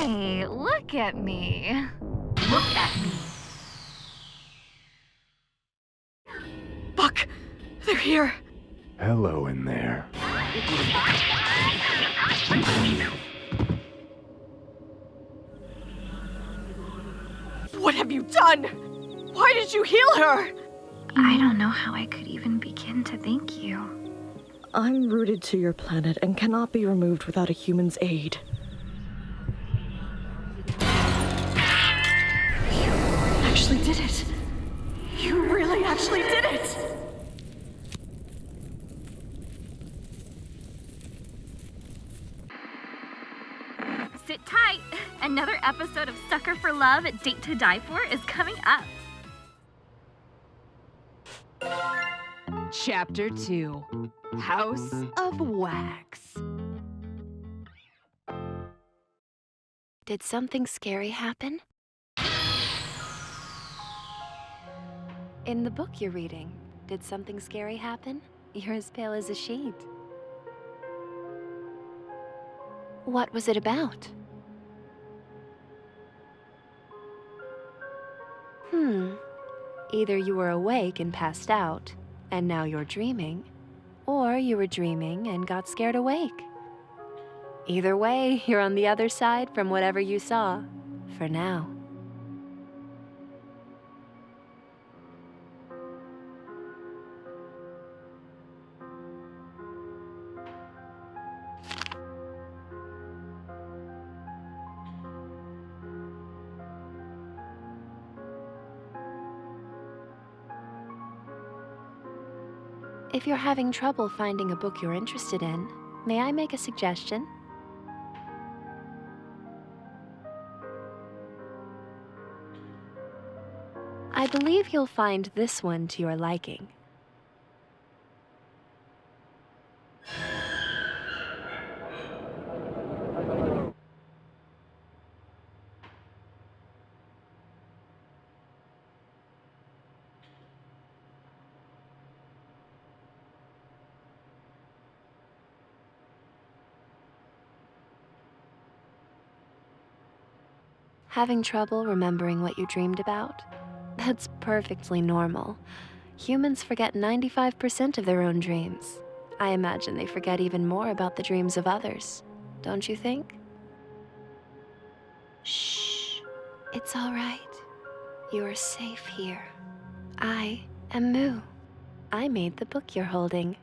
Hey, look at me. Look at me. Fuck! They're here! Hello in there. What have you done? Why did you heal her? I don't know how I could even begin to thank you. I'm rooted to your planet and cannot be removed without a human's aid. You actually did it. You really actually did it. Sit tight. Another episode of Sucker for Love at Date to Die For is coming up. Chapter 2. House of Wax. Did something scary happen? In the book you're reading, did something scary happen? You're as pale as a sheet. What was it about? Either you were awake and passed out, and now you're dreaming, or you were dreaming and got scared awake. Either way, you're on the other side from whatever you saw, for now. If you're having trouble finding a book you're interested in, may I make a suggestion? I believe you'll find this one to your liking. Having trouble remembering what you dreamed about? That's perfectly normal. Humans forget 95% of their own dreams. I imagine they forget even more about the dreams of others. Don't you think? Shh. It's all right. You are safe here. I am Moo. I made the book you're holding.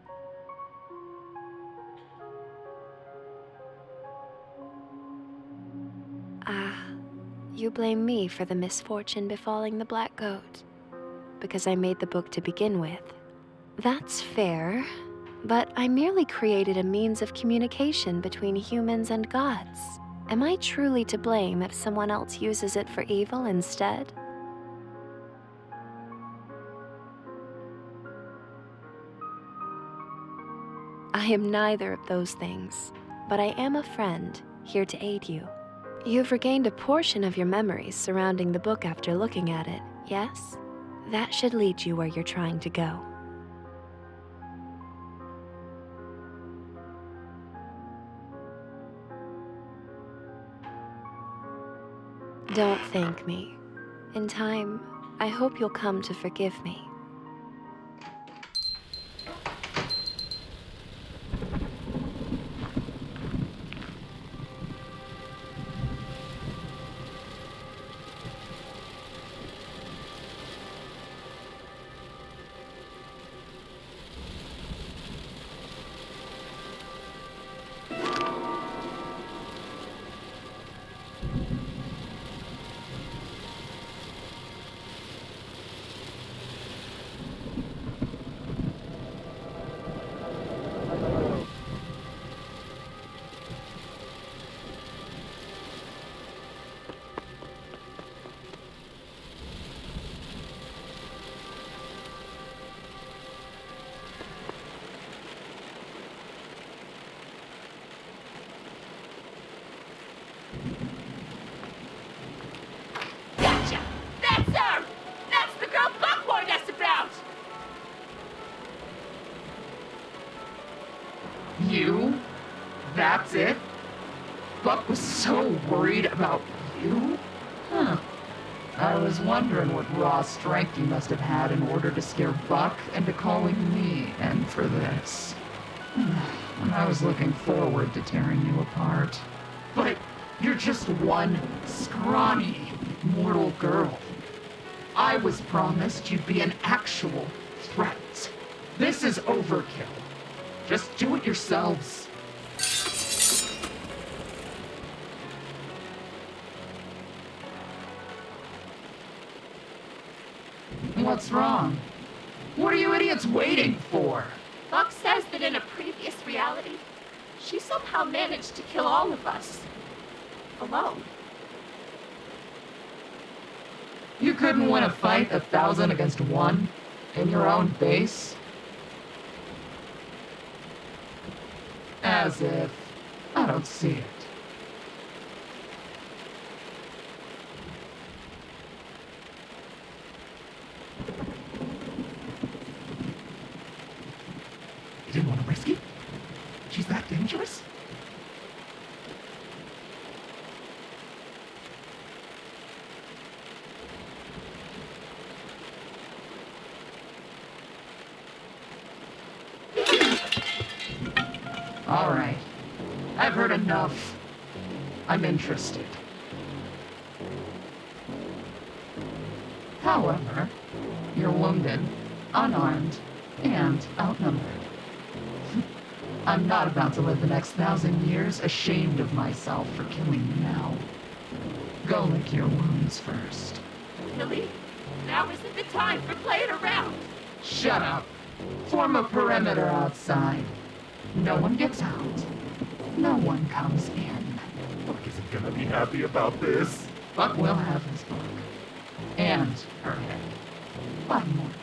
You blame me for the misfortune befalling the black goat, because I made the book to begin with. That's fair, but I merely created a means of communication between humans and gods. Am I truly to blame if someone else uses it for evil instead? I am neither of those things, but I am a friend, here to aid you. You've regained a portion of your memories surrounding the book after looking at it, yes? That should lead you where you're trying to go. Don't thank me. In time, I hope you'll come to forgive me. You? That's it? Buck was so worried about you? Huh. I was wondering what raw strength you must have had in order to scare Buck into calling me in for this. I was looking forward to tearing you apart. But you're just one scrawny, mortal girl. I was promised you'd be an actual threat. This is overkill. Just do it yourselves. What's wrong? What are you idiots waiting for? Buck says that in a previous reality, she somehow managed to kill all of us. Alone. You couldn't win a fight 1,000 against 1 in your own base? As if I don't see it. You didn't want to risk it? She's that dangerous? All right. I've heard enough. I'm interested. However, you're wounded, unarmed, and outnumbered. I'm not about to live the next 1,000 years ashamed of myself for killing you now. Go lick your wounds first. Billy, now isn't the time for playing around. Shut up. Form a perimeter outside. No one gets out. No one comes in. Buck isn't gonna be happy about this. Buck will have his book. And her head. By morning.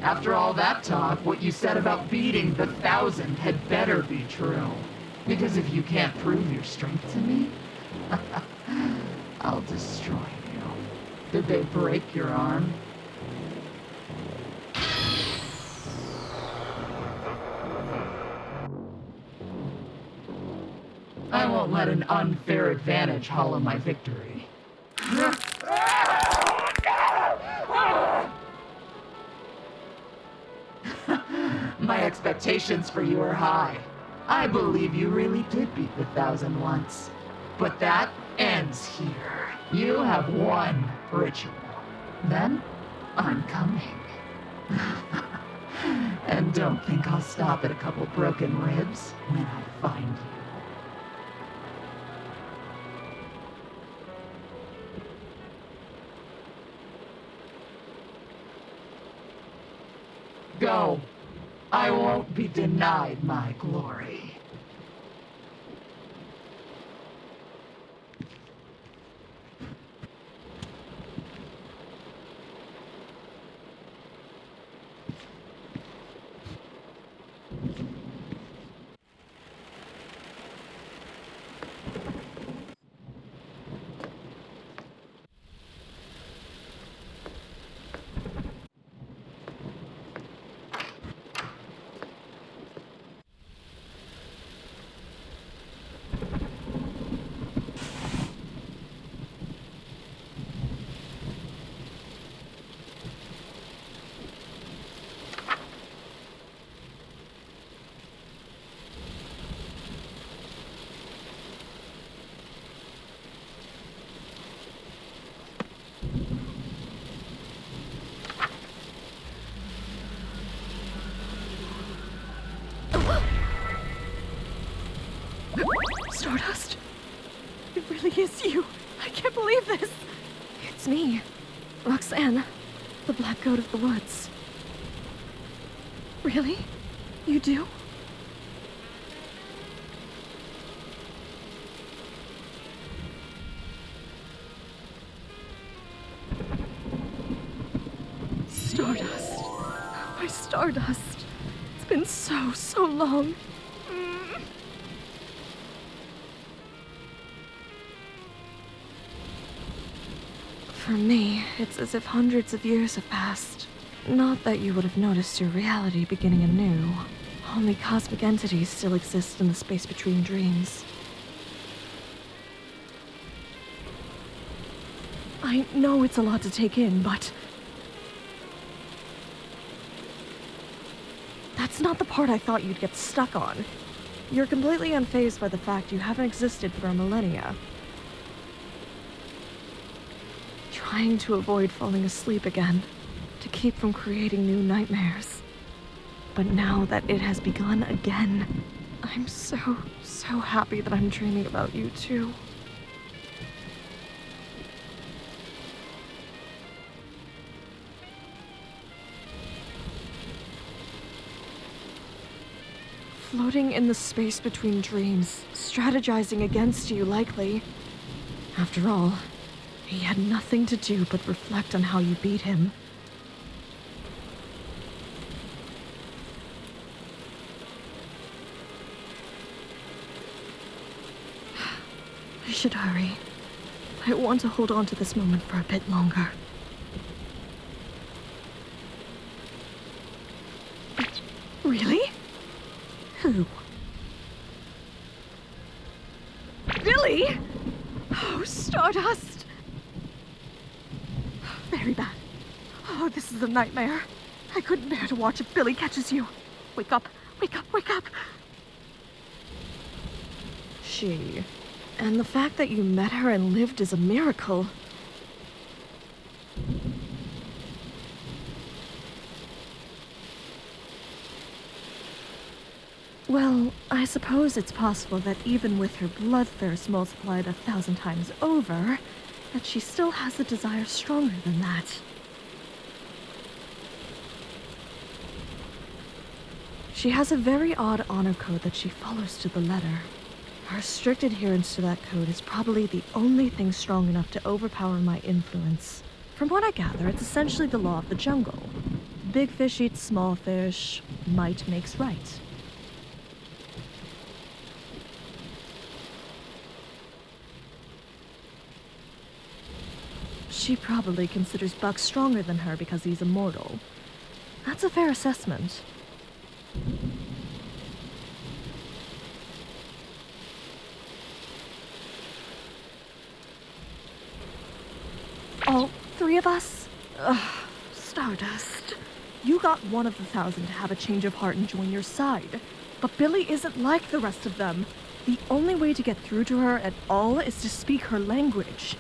After all that talk, what you said about beating the 1,000 had better be true. Because if you can't prove your strength to me, I'll destroy you. Did they break your arm? I won't let an unfair advantage hollow my victory. My expectations for you are high. I believe you really did beat the 1,000 once. But that ends here. You have one ritual. Then, I'm coming. And don't think I'll stop at a couple broken ribs when I find you. Go. I won't be denied my glory. Stardust? It really is you. I can't believe this. It's me, Roxanne, the Black Goat of the Woods. Really? You do? Stardust. My Stardust. It's been so long. For me, it's as if hundreds of years have passed. Not that you would have noticed your reality beginning anew. Only cosmic entities still exist in the space between dreams. I know it's a lot to take in, but... that's not the part I thought you'd get stuck on. You're completely unfazed by the fact you haven't existed for a millennia. Trying to avoid falling asleep again, to keep from creating new nightmares. But now that it has begun again, I'm so happy that I'm dreaming about you too. Floating in the space between dreams, strategizing against you likely. After all, he had nothing to do but reflect on how you beat him. I should hurry. I want to hold on to this moment for a bit longer. Really? Who? Billy? Oh, Stardust! Very bad. Oh, this is a nightmare. I couldn't bear to watch if Billy catches you. Wake up, wake up, wake up! She. And the fact that you met her and lived is a miracle. Well, I suppose it's possible that even with her bloodthirst multiplied 1,000 times over, that she still has a desire stronger than that. She has a very odd honor code that she follows to the letter. Her strict adherence to that code is probably the only thing strong enough to overpower my influence. From what I gather, it's essentially the law of the jungle. Big fish eats small fish, might makes right. She probably considers Buck stronger than her because he's immortal. That's a fair assessment. All three of us? Ugh, Stardust. You got one of the 1,000 to have a change of heart and join your side. But Billy isn't like the rest of them. The only way to get through to her at all is to speak her language.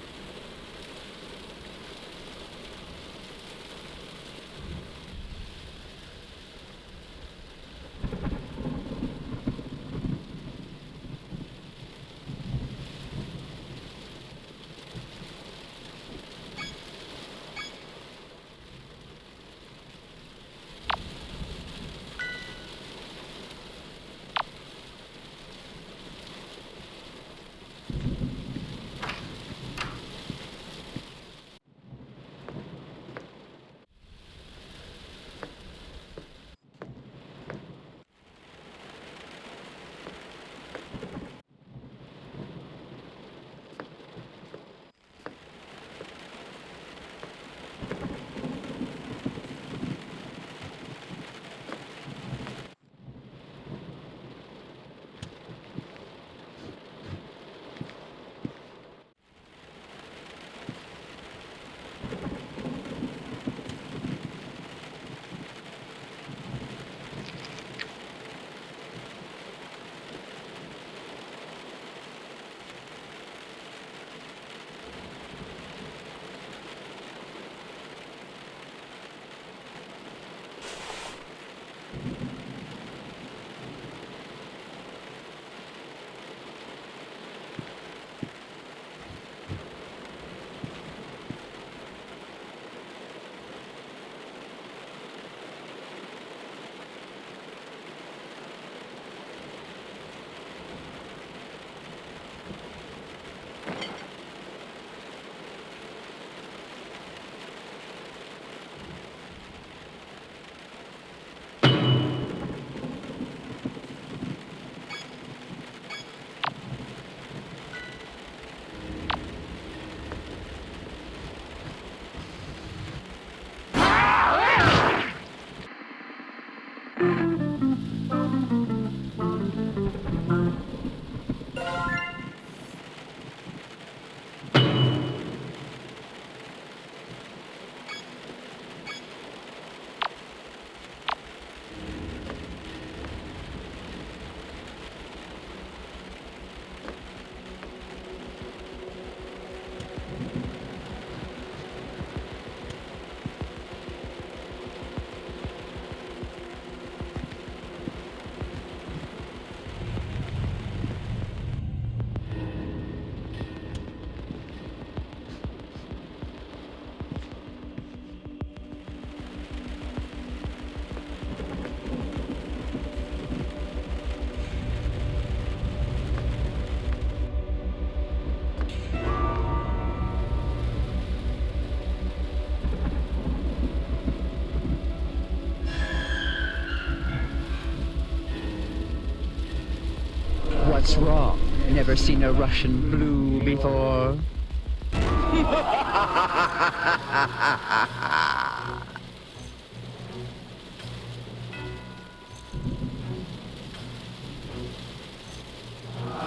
What's wrong? Never seen a Russian blue before?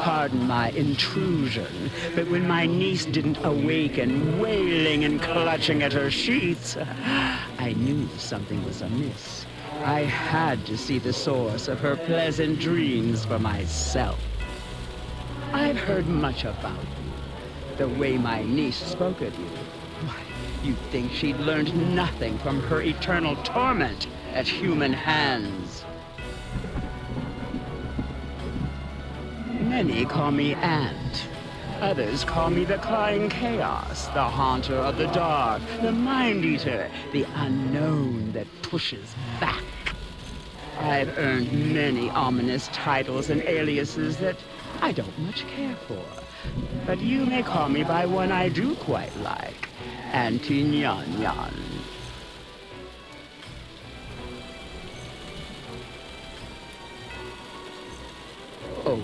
Pardon my intrusion, but when my niece didn't awaken, wailing and clutching at her sheets, I knew something was amiss. I had to see the source of her pleasant dreams for myself. I've heard much about you. The way my niece spoke of you. Why, you'd think she'd learned nothing from her eternal torment at human hands. Many call me Ant. Others call me the Clawing Chaos, the Haunter of the Dark, the Mind Eater, the Unknown that pushes back. I've earned many ominous titles and aliases that I don't much care for. But you may call me by one I do quite like, Auntie Nyan Nyan. Oh,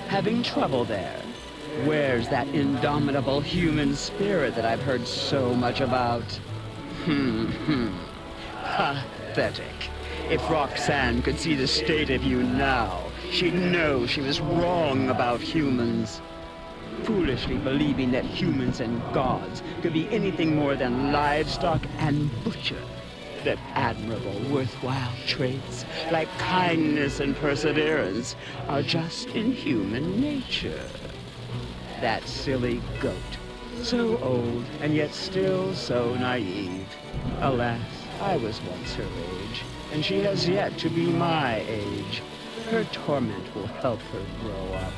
having trouble there? Where's that indomitable human spirit that I've heard so much about? Pathetic. If Roxanne could see the state of you now, she'd know she was wrong about humans. Foolishly believing that humans and gods could be anything more than livestock and butcher. That admirable, worthwhile traits, like kindness and perseverance, are just in human nature. That silly goat. So old, and yet still so naive. Alas, I was once her age, and she has yet to be my age. Her torment will help her grow up.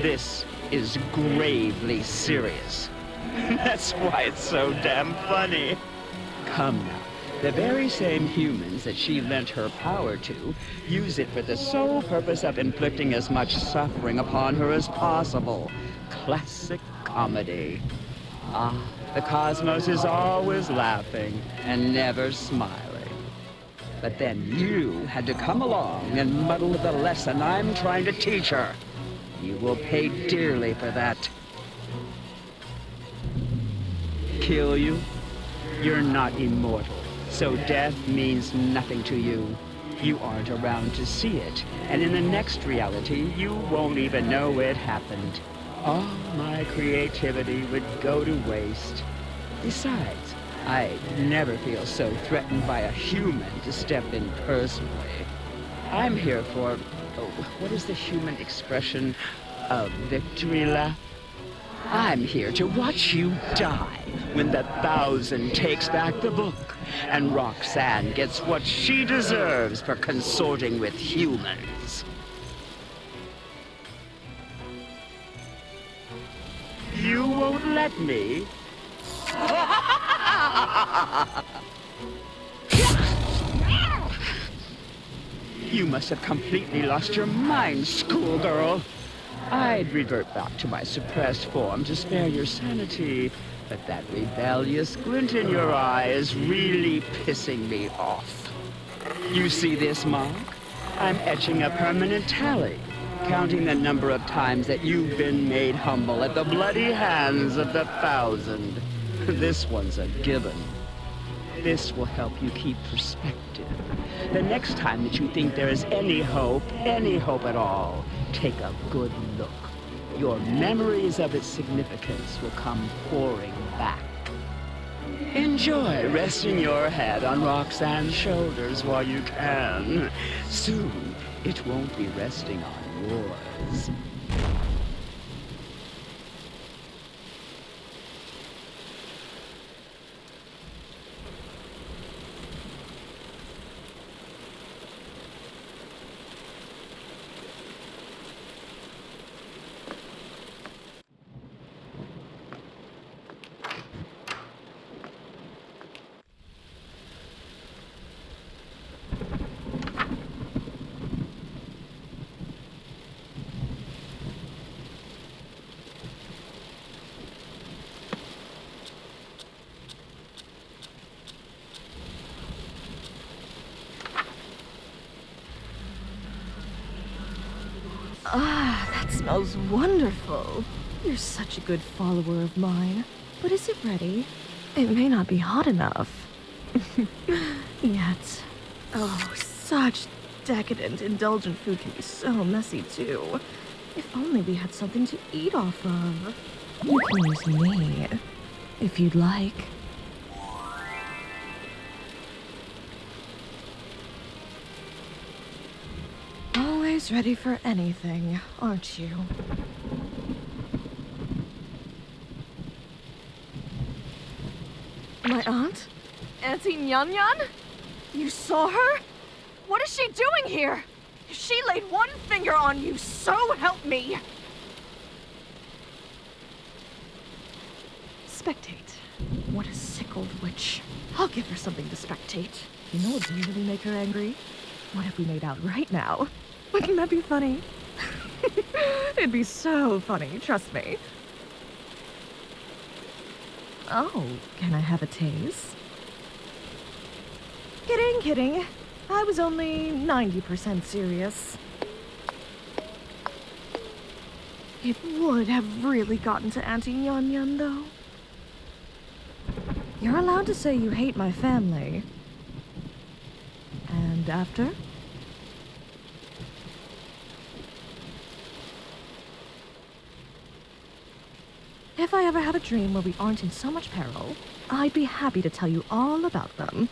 This is gravely serious. That's why it's so damn funny. Come now. The very same humans that she lent her power to use it for the sole purpose of inflicting as much suffering upon her as possible. Classic comedy. Ah, the cosmos is always laughing and never smiling. But then you had to come along and muddle with the lesson I'm trying to teach her. You will pay dearly for that. Kill you? You're not immortal, so death means nothing to you. You aren't around to see it, and in the next reality, you won't even know it happened. All my creativity would go to waste. Besides, I'd never feel so threatened by a human to step in personally. I'm here for, what is the human expression? A victory lap? I'm here to watch you die when the 1,000 takes back the book and Roxanne gets what she deserves for consorting with humans. You won't let me? You must have completely lost your mind, schoolgirl. I'd revert back to my suppressed form to spare your sanity, but that rebellious glint in your eye is really pissing me off. You see this mark? I'm etching a permanent tally, counting the number of times that you've been made humble at the bloody hands of the 1,000. This one's a given. This will help you keep perspective. The next time that you think there is any hope at all, take a good look. Your memories of its significance will come pouring back. Enjoy resting your head on Roxanne's shoulders while you can. Soon, it won't be resting on yours. smells wonderful. You're such a good follower of mine. But is it ready? It may not be hot enough. Yet. Oh, such decadent, indulgent food can be so messy, too. If only we had something to eat off of. You can use me, if you'd like. Always ready for anything, aren't you? My aunt? Auntie Nyan Nyan? You saw her? What is she doing here? If she laid one finger on you, so help me! Spectate. What a sick old witch. I'll give her something to spectate. You know what would really make her angry? What if we made out right now? Wouldn't that be funny? It'd be so funny, trust me. Oh, can I have a taste? Kidding, kidding. I was only 90% serious. It would have really gotten to Auntie Nyan Nyan, though. You're allowed to say you hate my family. And after? If I ever have a dream where we aren't in so much peril, I'd be happy to tell you all about them.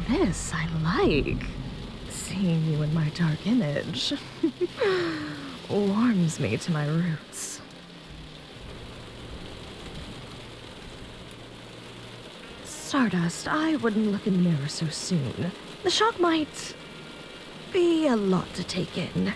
This I like. seeing you in my dark image warms me to my roots. Stardust, I wouldn't look in the mirror so soon. The shock might be a lot to take in.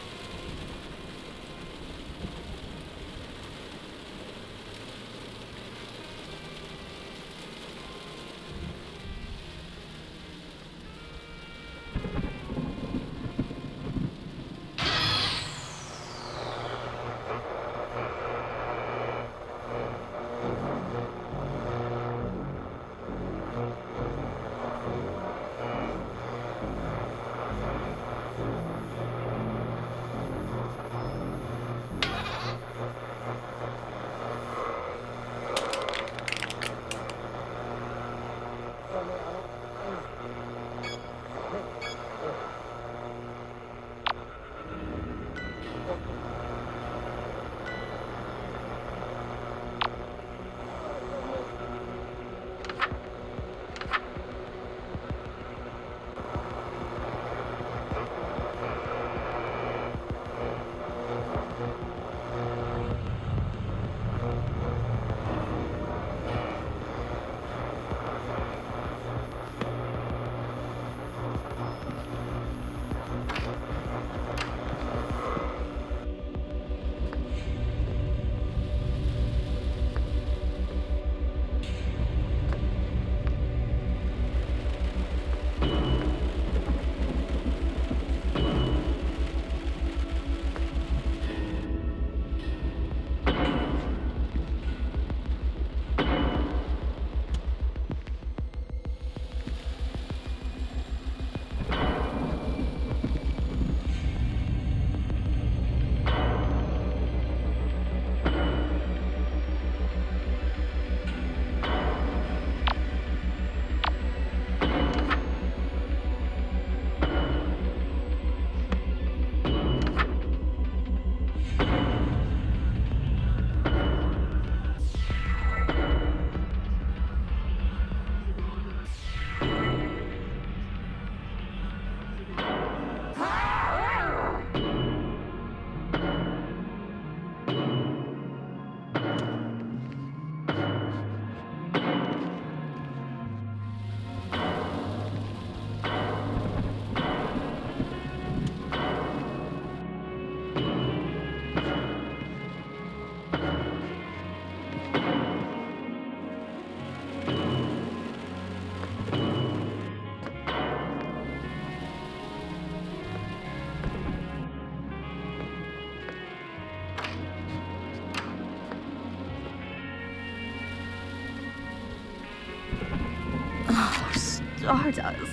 Stardust,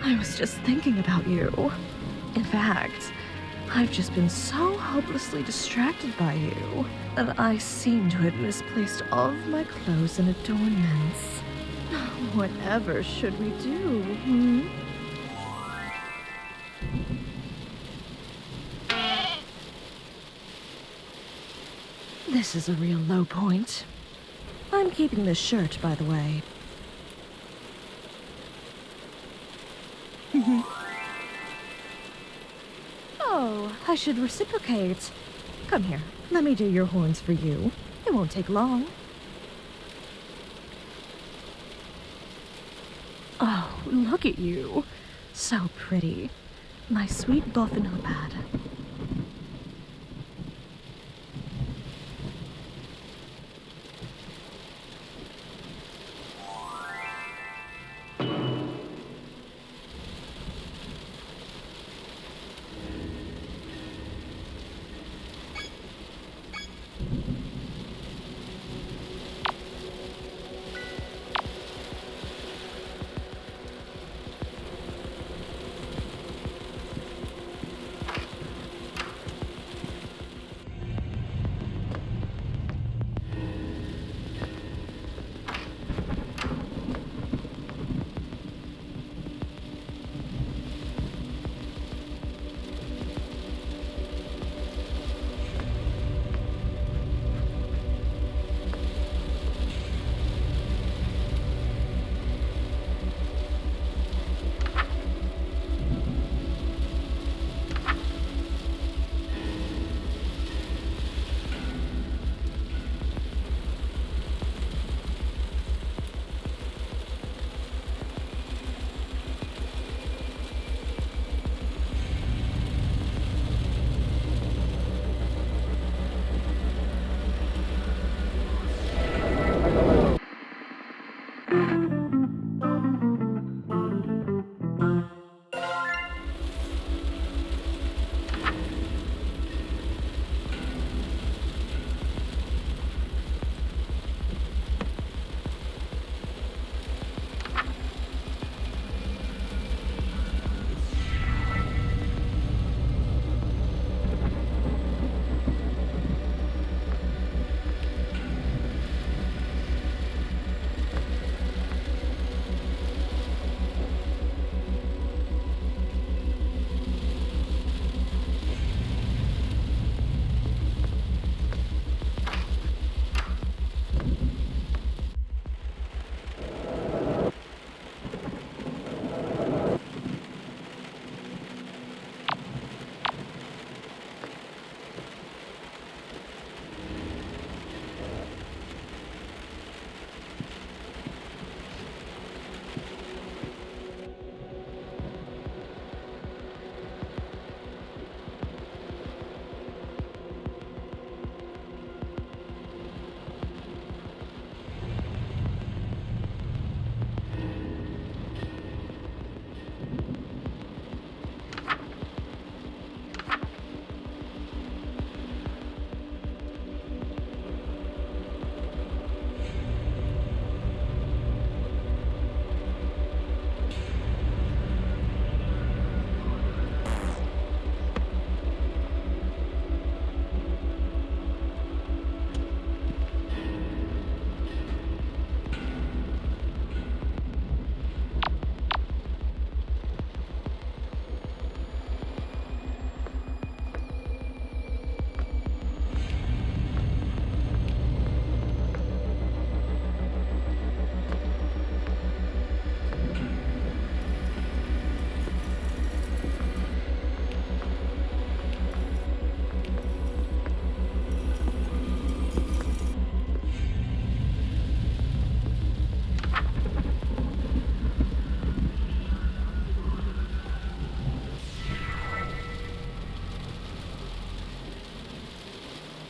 I was just thinking about you. In fact, I've just been so hopelessly distracted by you that I seem to have misplaced all of my clothes and adornments. Whatever should we do, hmm? This is a real low point. I'm keeping this shirt, by the way. Oh, I should reciprocate. Come here, let me do your horns for you. It won't take long. Oh, look at you. So pretty. My sweet Gothenopad.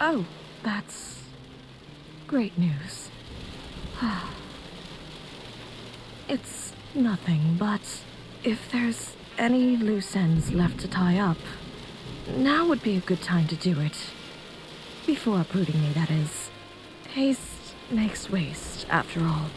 Oh, that's great news. It's nothing, but if there's any loose ends left to tie up, now would be a good time to do it. Before uprooting me, that is. Haste makes waste, after all.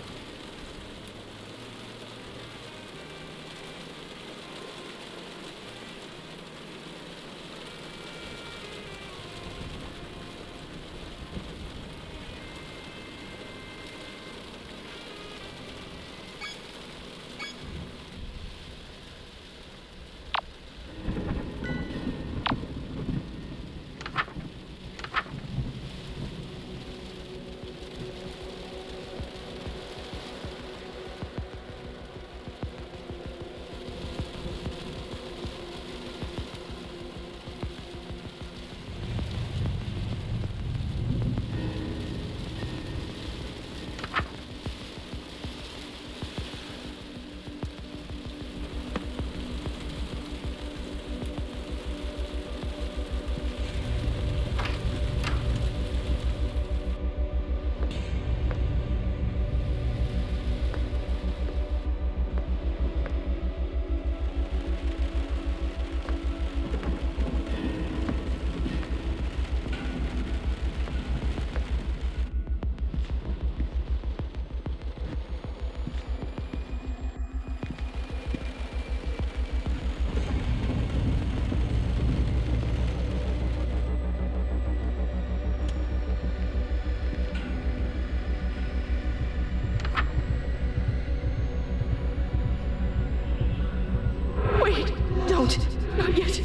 Not yet.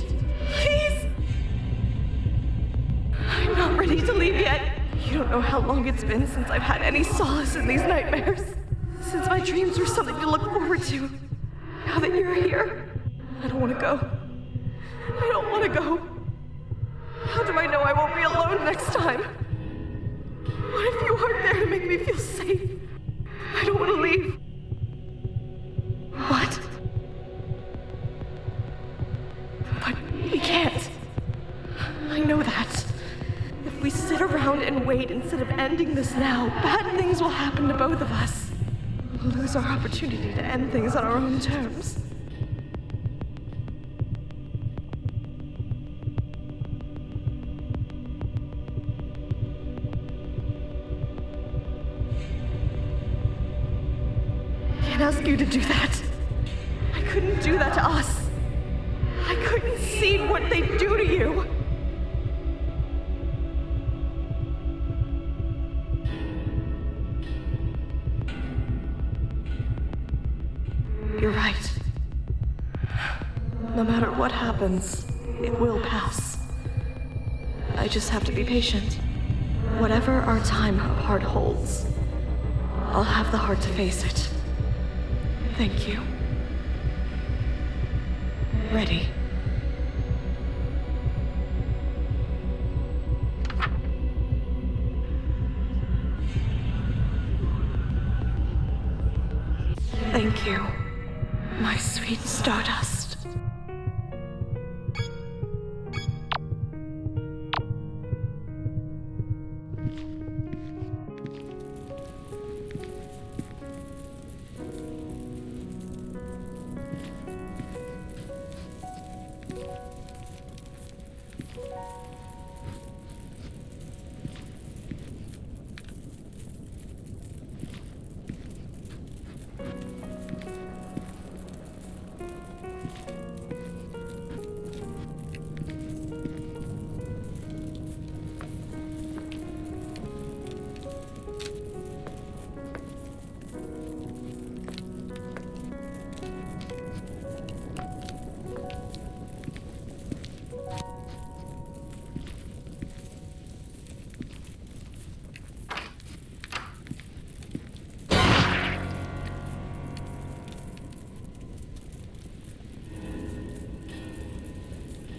Please! I'm not ready to leave yet. You don't know how long it's been since I've had any solace in these nightmares. Since my dreams were something to look forward to. Now that you're here, I don't want to go. I don't want to go. How do I know I won't be alone next time? What if you aren't there to make me feel safe? I don't want to leave. What? But we can't. I know that. If we sit around and wait instead of ending this now, bad things will happen to both of us. We'll lose our opportunity to end things on our own terms. I can't ask you to do that. I couldn't do that to us. I couldn't see what they do to you. You're right. No matter what happens, it will pass. I just have to be patient. Whatever our time apart holds, I'll have the heart to face it. Thank you. Ready. Thank you, my sweet Stardust.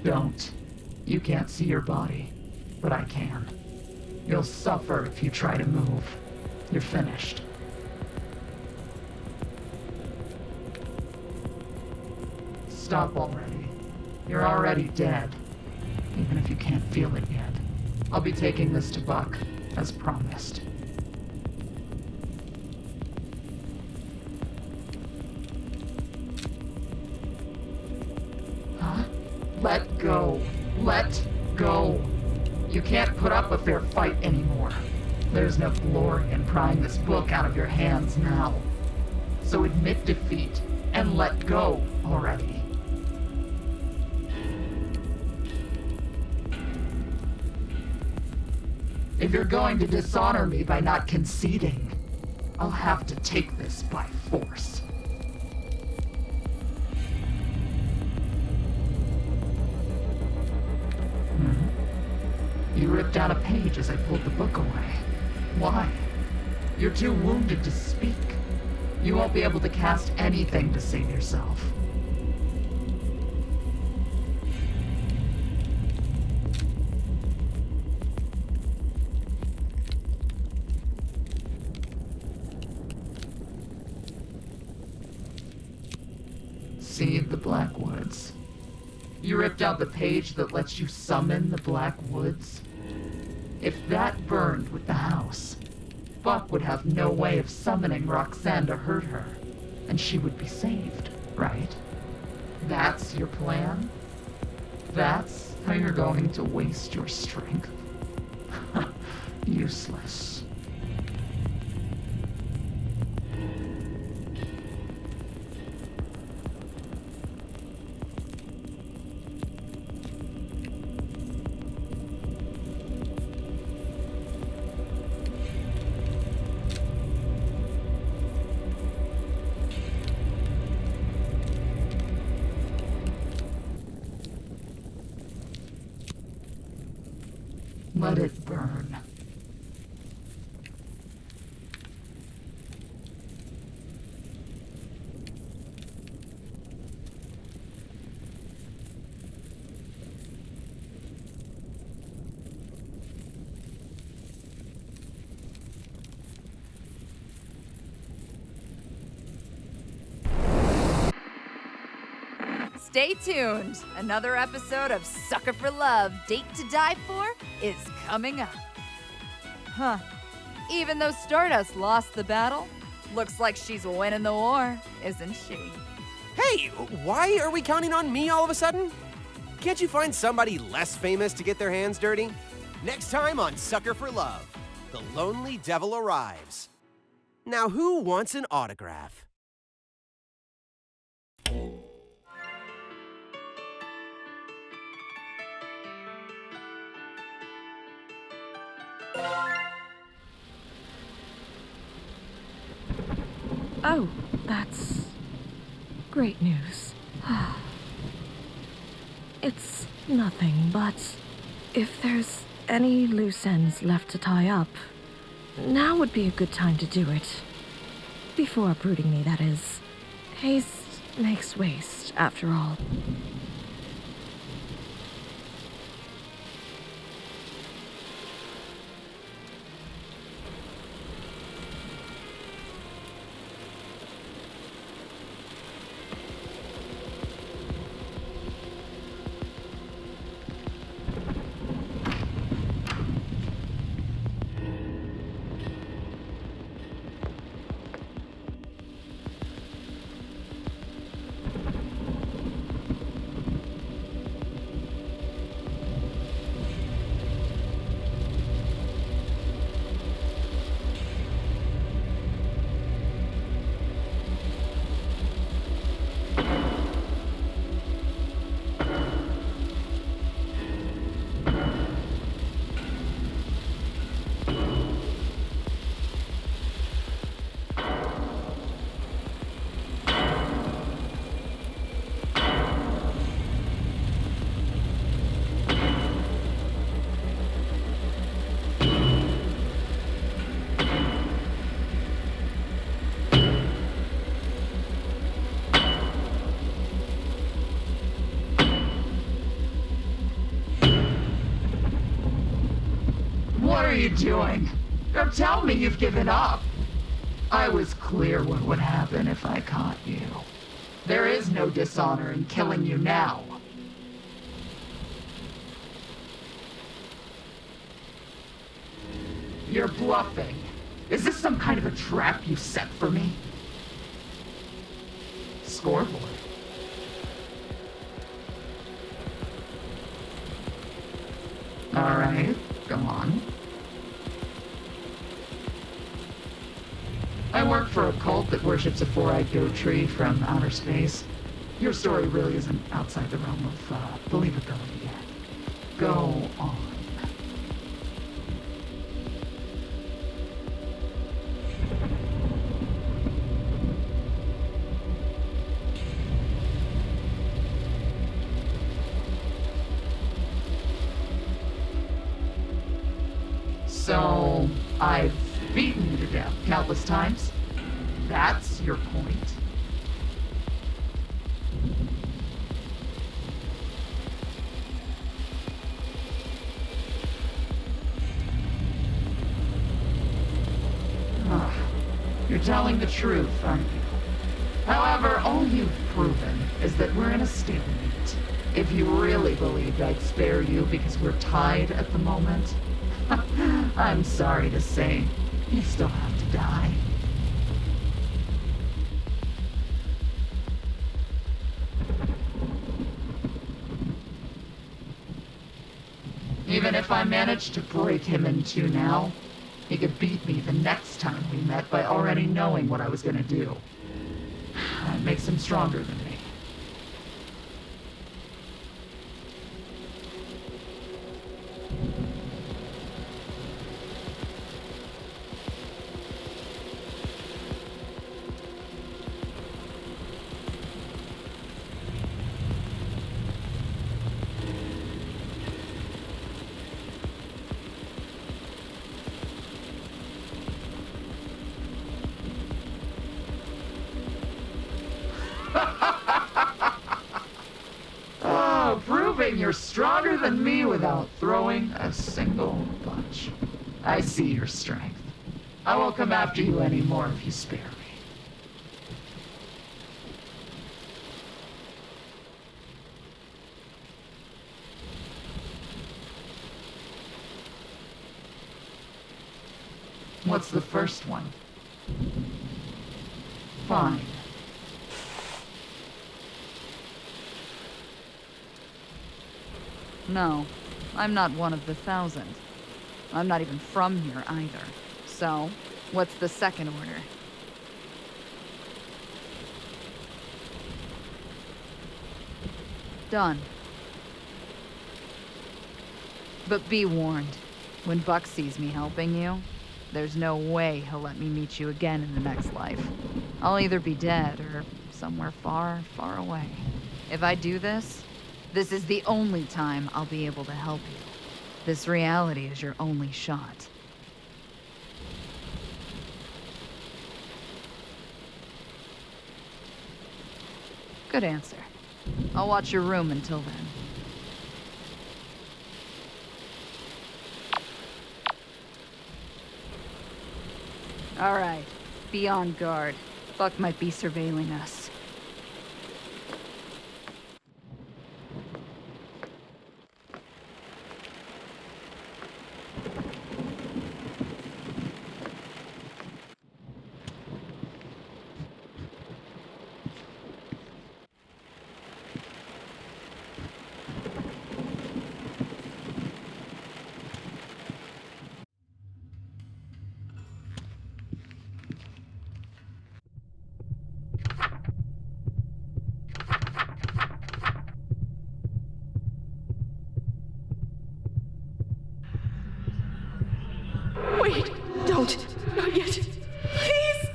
Don't. You can't see your body, but I can. You'll suffer if you try to move. You're finished. Stop already. You're already dead, even if you can't feel it yet. I'll be taking this to Buck, as promised. Huh? Let go. Let go. You can't put up a fair fight anymore. There's no glory in prying this book out of your hands now. So admit defeat and let go already. If you're going to dishonor me by not conceding, I'll have to take this by force. You ripped out a page as I pulled the book away. Why? You're too wounded to speak. You won't be able to cast anything to save yourself. See the Black Woods. You ripped out the page that lets you summon the Black Woods. If that burned with the house, Buck would have no way of summoning Roxanne to hurt her, and she would be saved, right? That's your plan? That's how you're going to waste your strength? Useless. Let it burn. Stay tuned. Another episode of Sucker for Love, Date to Die For is coming up. Huh. Even though Stardust lost the battle, looks like she's winning the war, isn't she? Hey, why are we counting on me all of a sudden? Can't you find somebody less famous to get their hands dirty? Next time on Sucker for Love, the lonely devil arrives. Now who wants an autograph? Oh, that's great news. It's nothing, but if there's any loose ends left to tie up, now would be a good time to do it. Before uprooting me, that is. Haste makes waste, after all. What are you doing? Don't tell me you've given up. I was clear what would happen if I caught you. There is no dishonor in killing you now. You're bluffing. Is this some kind of a trap you set for me? Scoreboard. Alright, go on. I work for a cult that worships a four-eyed goat tree from outer space. Your story really isn't outside the realm of believability yet. Go on. So, I've beaten you to death countless times? That's your point? You're telling the truth, aren't you? However, all you've proven is that we're in a stalemate. If you really believed I'd spare you because we're tied at the moment, I'm sorry to say, you still have to die. Even if I managed to break him in two now, he could beat me the next time we met by already knowing what I was gonna do. That makes him stronger than me. You're stronger than me without throwing a single punch. I see your strength. I won't come after you anymore if you spare me. What's the first one? Fine. No, I'm not one of the 1,000. I'm not even from here either. So, what's the second order? Done. But be warned, when Buck sees me helping you, there's no way he'll let me meet you again in the next life. I'll either be dead or somewhere far, far away. If I do this is the only time I'll be able to help you. This reality is your only shot. Good answer. I'll watch your room until then. All right, be on guard. Buck might be surveilling us. Wait, don't. Not yet. Please!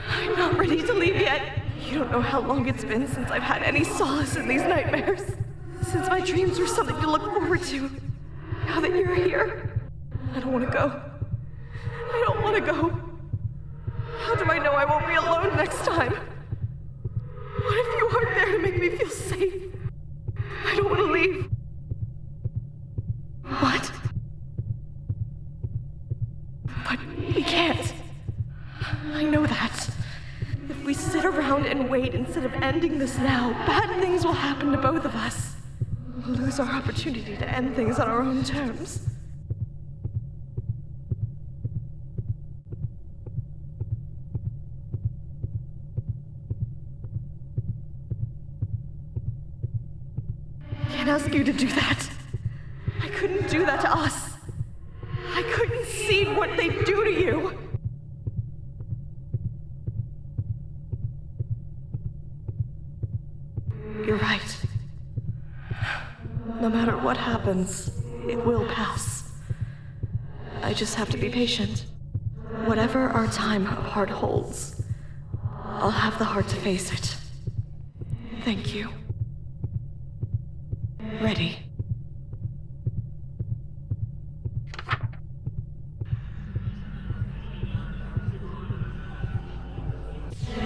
I'm not ready to leave yet. You don't know how long it's been since I've had any solace in these nightmares. Since my dreams were something to look forward to. Now that you're here, I don't want to go. I don't want to go. How do I know I won't be alone next time? What if you aren't there to make me feel safe? I don't want to leave. What? But we can't. I know that. If we sit around and wait instead of ending this now, bad things will happen to both of us. We'll lose our opportunity to end things on our own terms. can't ask you to do that. I couldn't do that to us. I couldn't see what they do to you. You're right. No matter what happens, it will pass. I just have to be patient. Whatever our time apart holds, I'll have the heart to face it. Thank you. Ready.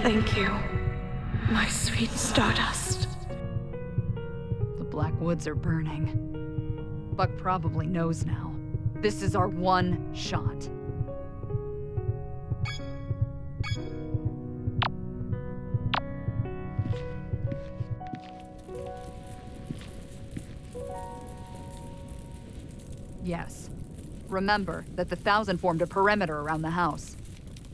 Thank you, my sweet Stardust. The Black Woods are burning. Buck probably knows now. This is our one shot. Yes. Remember that the Thousand formed a perimeter around the house.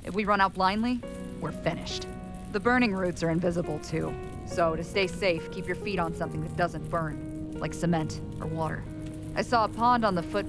If we run out blindly, we're finished. The burning roots are invisible too, so to stay safe, keep your feet on something that doesn't burn, like cement or water. I saw a pond on the foot...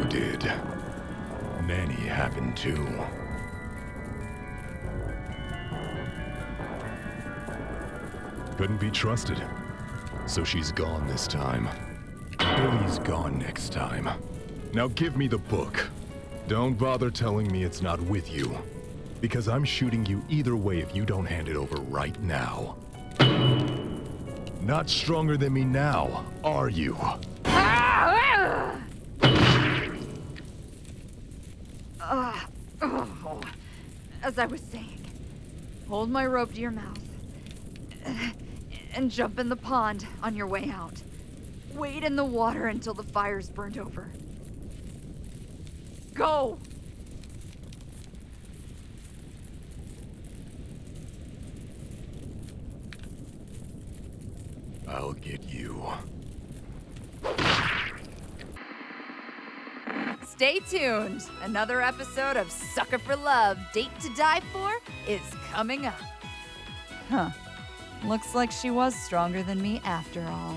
Did. Nanny happened too. Couldn't be trusted. So she's gone this time. Billy's gone next time. Now give me the book. Don't bother telling me it's not with you. Because I'm shooting you either way if you don't hand it over right now. Not stronger than me now, are you? As I was saying, hold my rope to your mouth and jump in the pond on your way out. Wade in the water until the fire's burnt over. Go! I'll get you. Stay tuned. Another episode of Sucker for Love, Date to Die For is coming up. Huh. Looks like she was stronger than me after all.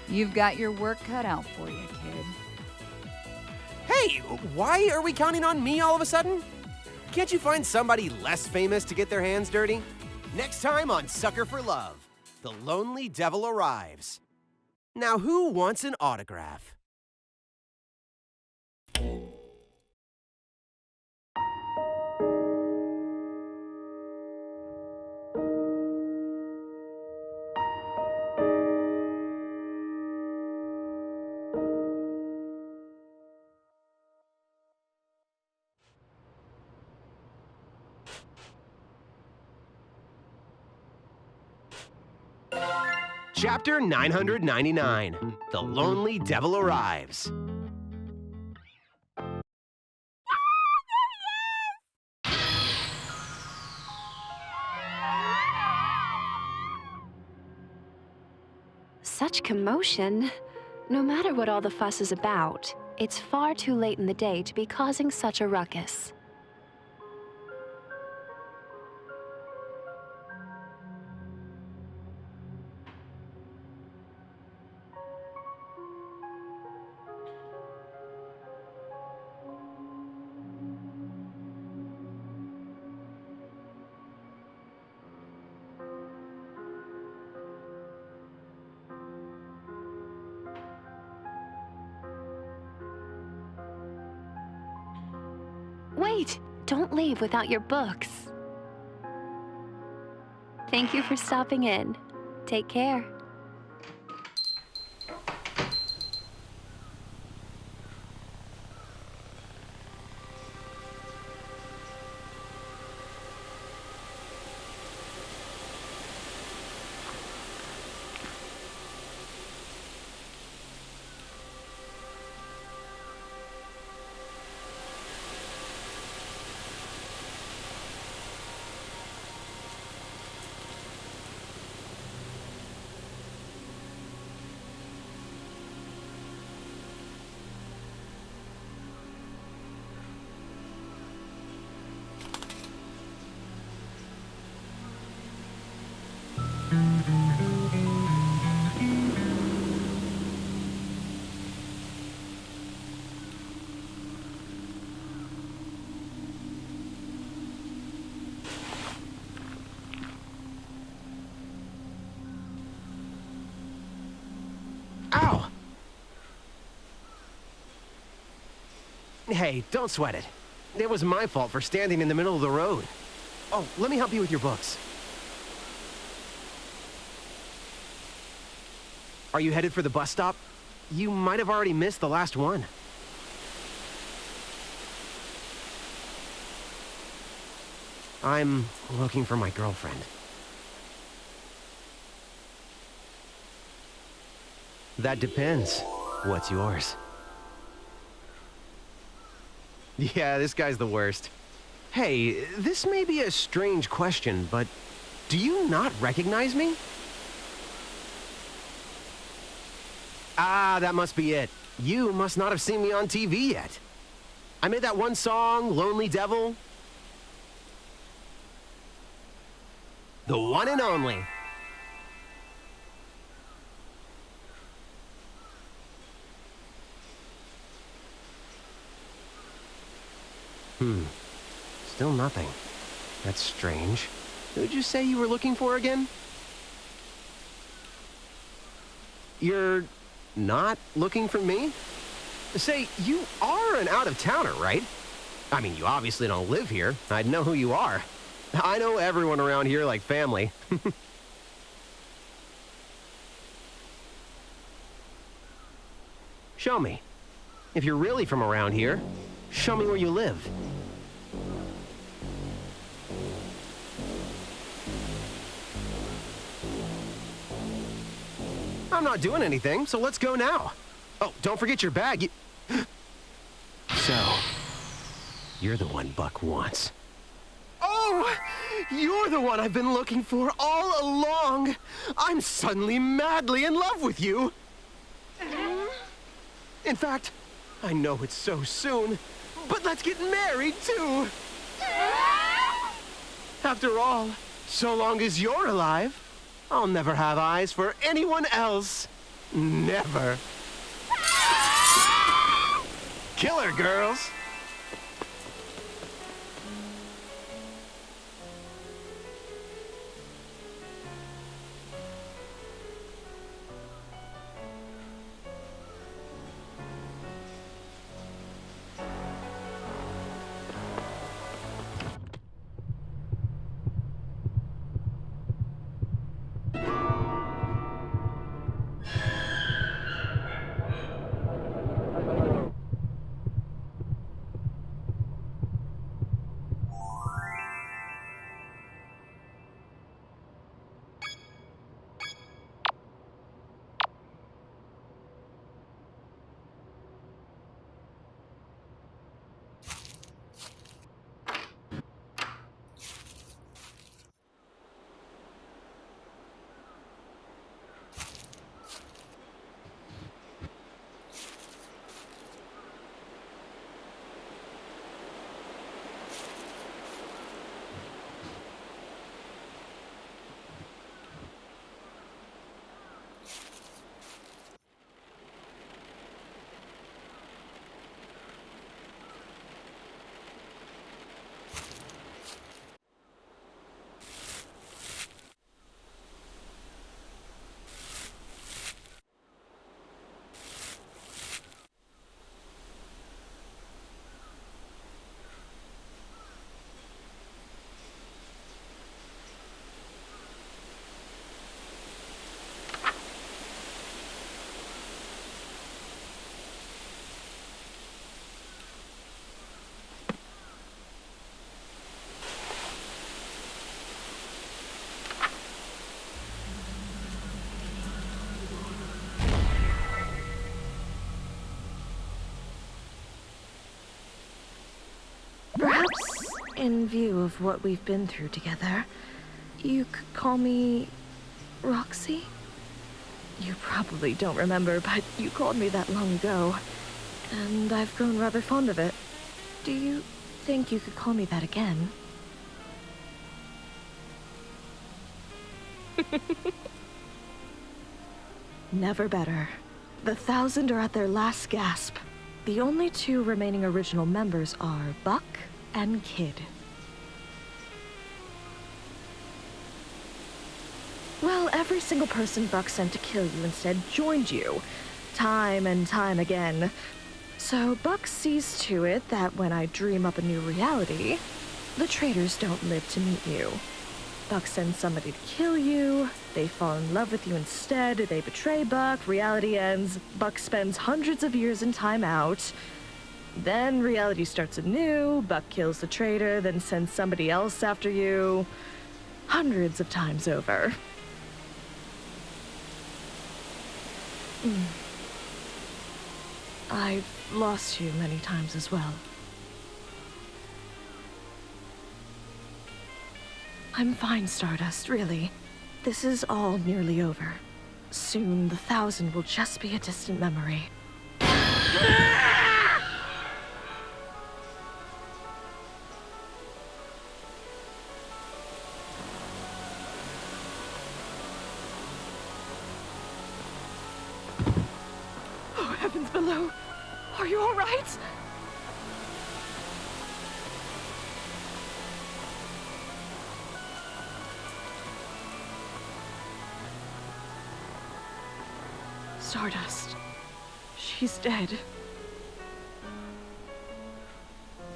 You've got your work cut out for you, kid. Hey, why are we counting on me all of a sudden? Can't you find somebody less famous to get their hands dirty? Next time on Sucker for Love, the lonely devil arrives. Now who wants an autograph? Chapter 999, The Lonely Devil Arrives. such commotion. No matter what all the fuss is about, it's far too late in the day to be causing such a ruckus. Wait! Don't leave without your books. Thank you for stopping in. Take care. Ow! Hey, don't sweat it. It was my fault for standing in the middle of the road. Oh, let me help you with your books. Are you headed for the bus stop? You might have already missed the last one. I'm looking for my girlfriend. That depends. What's yours? Yeah, this guy's the worst. Hey, this may be a strange question, but do you not recognize me? Ah, that must be it. You must not have seen me on TV yet. I made that one song, Lonely Devil. The one and only. Still nothing. That's strange. Who'd you say you were looking for again? You're not looking for me? Say, you are an out-of-towner, right? I mean, you obviously don't live here. I'd know who you are. I know everyone around here like family. Show me. If you're really from around here, show me where you live. I'm not doing anything, so let's go now. Oh, don't forget your bag. So, you're the one Buck wants. Oh, you're the one I've been looking for all along. I'm suddenly madly in love with you. In fact, I know it's so soon, but let's get married too. After all, so long as you're alive, I'll never have eyes for anyone else. Never. Killer girls. in view of what we've been through together, you could call me Roxy? You probably don't remember, but you called me that long ago, and I've grown rather fond of it. Do you think you could call me that again? Never better. The 1,000 are at their last gasp. The only two remaining original members are Buck and Kid. Well, every single person Buck sent to kill you instead joined you, time and time again. So Buck sees to it that when I dream up a new reality, the traitors don't live to meet you. Buck sends somebody to kill you, they fall in love with you instead, they betray Buck, reality ends, Buck spends hundreds of years in time out. Then reality starts anew, Buck kills the traitor, then sends somebody else after you. Hundreds of times over. I've lost you many times as well. I'm fine, Stardust, really. This is all nearly over. Soon, the 1,000 will just be a distant memory. Oh, heavens below! Are you all right? Stardust. She's dead.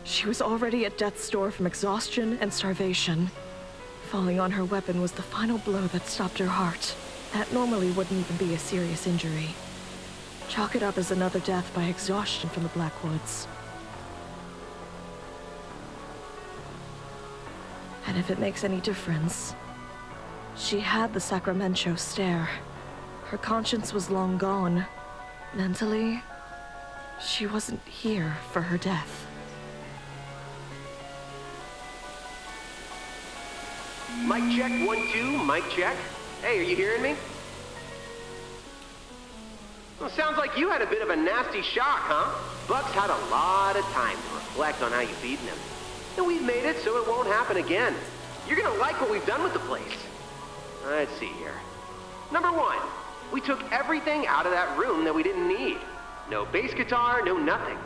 She was already at death's door from exhaustion and starvation. Falling on her weapon was the final blow that stopped her heart. That normally wouldn't even be a serious injury. Chalk it up as another death by exhaustion from the Blackwoods. And if it makes any difference, she had the Sacramento stare. Her conscience was long gone. Mentally, she wasn't here for her death. Mic check, 1, 2, mic check. Hey, are you hearing me? Well, sounds like you had a bit of a nasty shock, huh? Buck's had a lot of time to reflect on how you've beaten him. And we've made it so it won't happen again. You're gonna like what we've done with the place. Let's see here. Number 1, we took everything out of that room that we didn't need. No bass guitar, no nothing.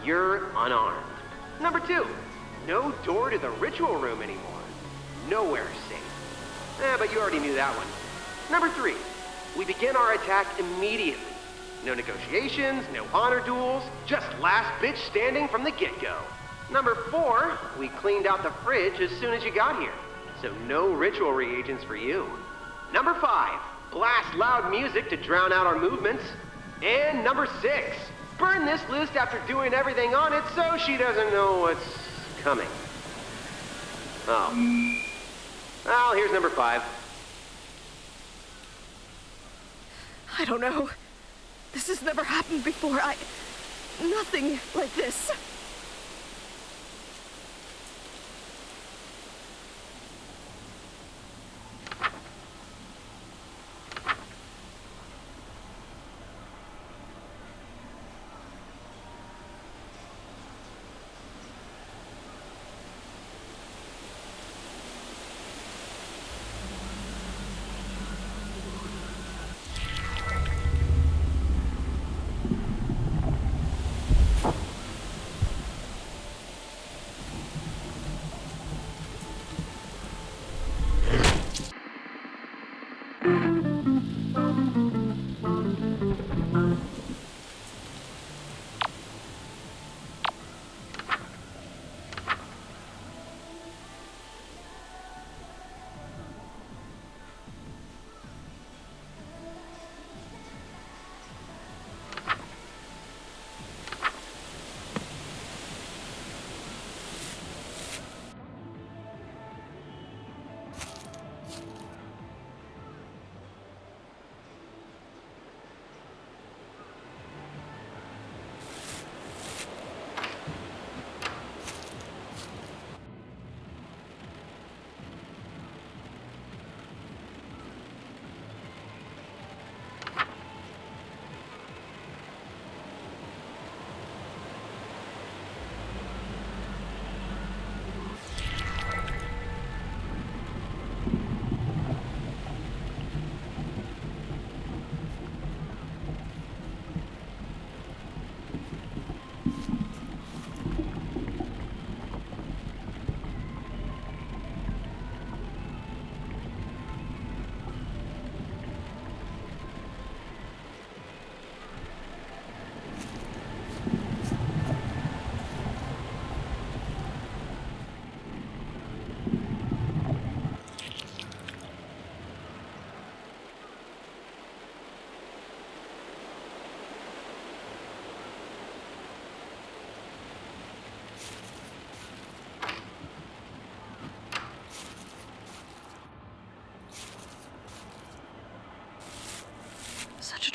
You're unarmed. Number 2, no door to the ritual room anymore. Nowhere safe. But you already knew that one. Number 3, we begin our attack immediately. No negotiations, no honor duels, just last bitch standing from the get-go. Number 4, we cleaned out the fridge as soon as you got here. So no ritual reagents for you. Number 5, blast loud music to drown out our movements. And number 6, burn this list after doing everything on it so she doesn't know what's coming. Oh. Well, here's number 5. I don't know. This has never happened before. Nothing like this.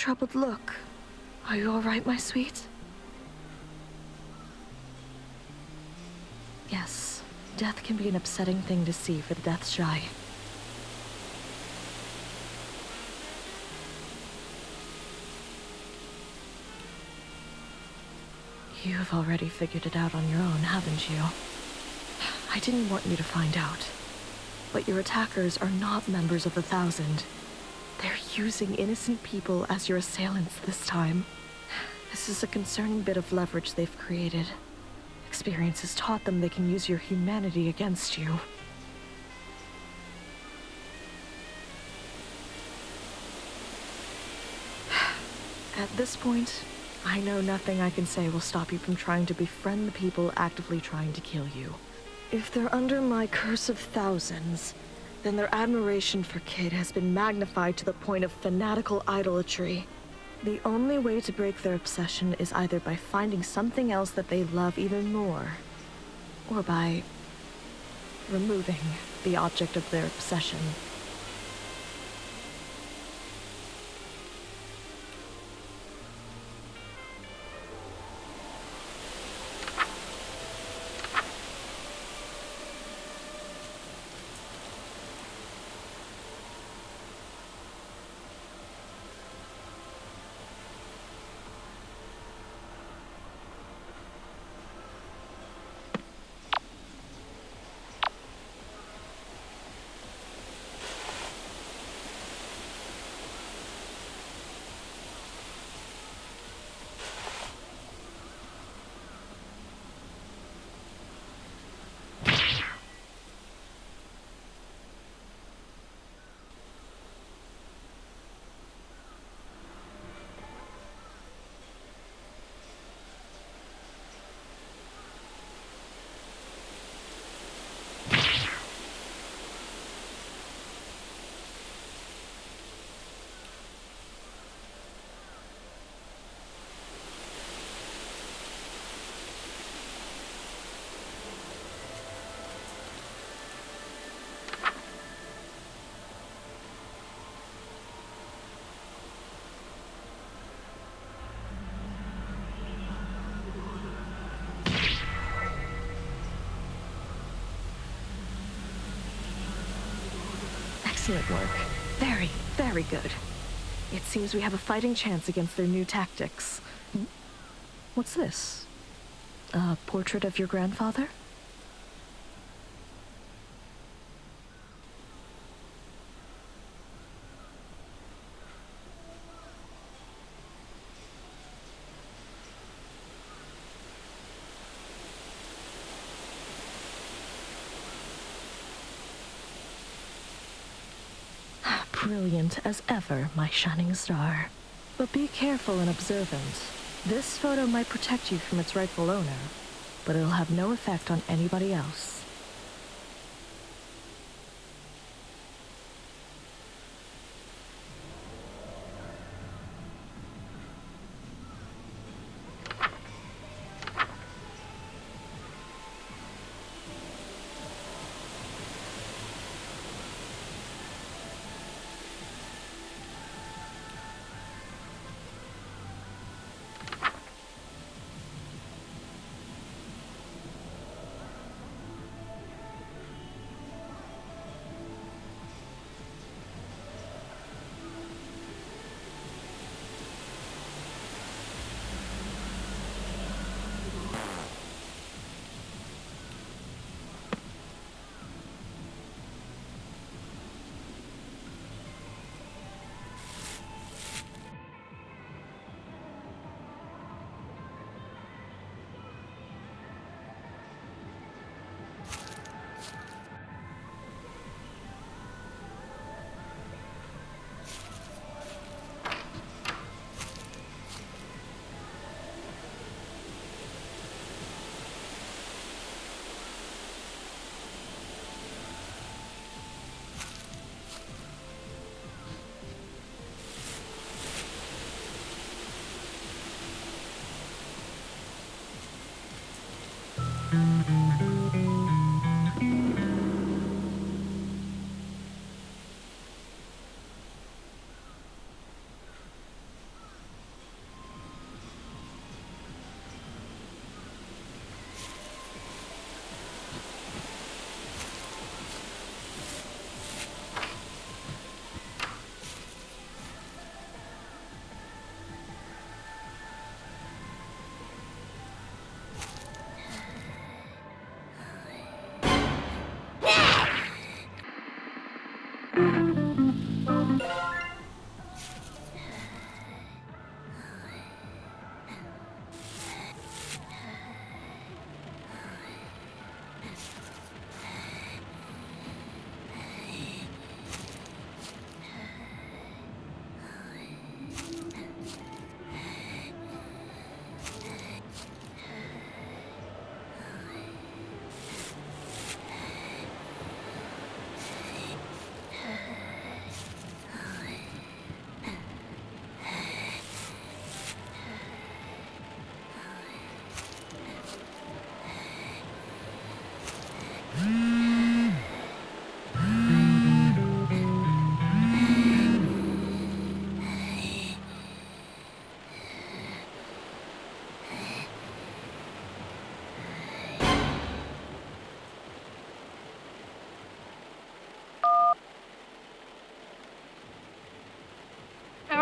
troubled look. Are you all right, my sweet? Yes, death can be an upsetting thing to see for the death-shy. You've already figured it out on your own, haven't you? I didn't want you to find out. But your attackers are not members of the Thousand. They're using innocent people as your assailants this time. This is a concerning bit of leverage they've created. Experience has taught them they can use your humanity against you. At this point, I know nothing I can say will stop you from trying to befriend the people actively trying to kill you. If they're under my curse of thousands, then their admiration for Kid has been magnified to the point of fanatical idolatry. The only way to break their obsession is either by finding something else that they love even more, or by removing the object of their obsession. Excellent work. Very, very good. It seems we have a fighting chance against their new tactics. What's this? A portrait of your grandfather? Brilliant as ever, my shining star. But be careful and observant. This photo might protect you from its rightful owner, but it'll have no effect on anybody else.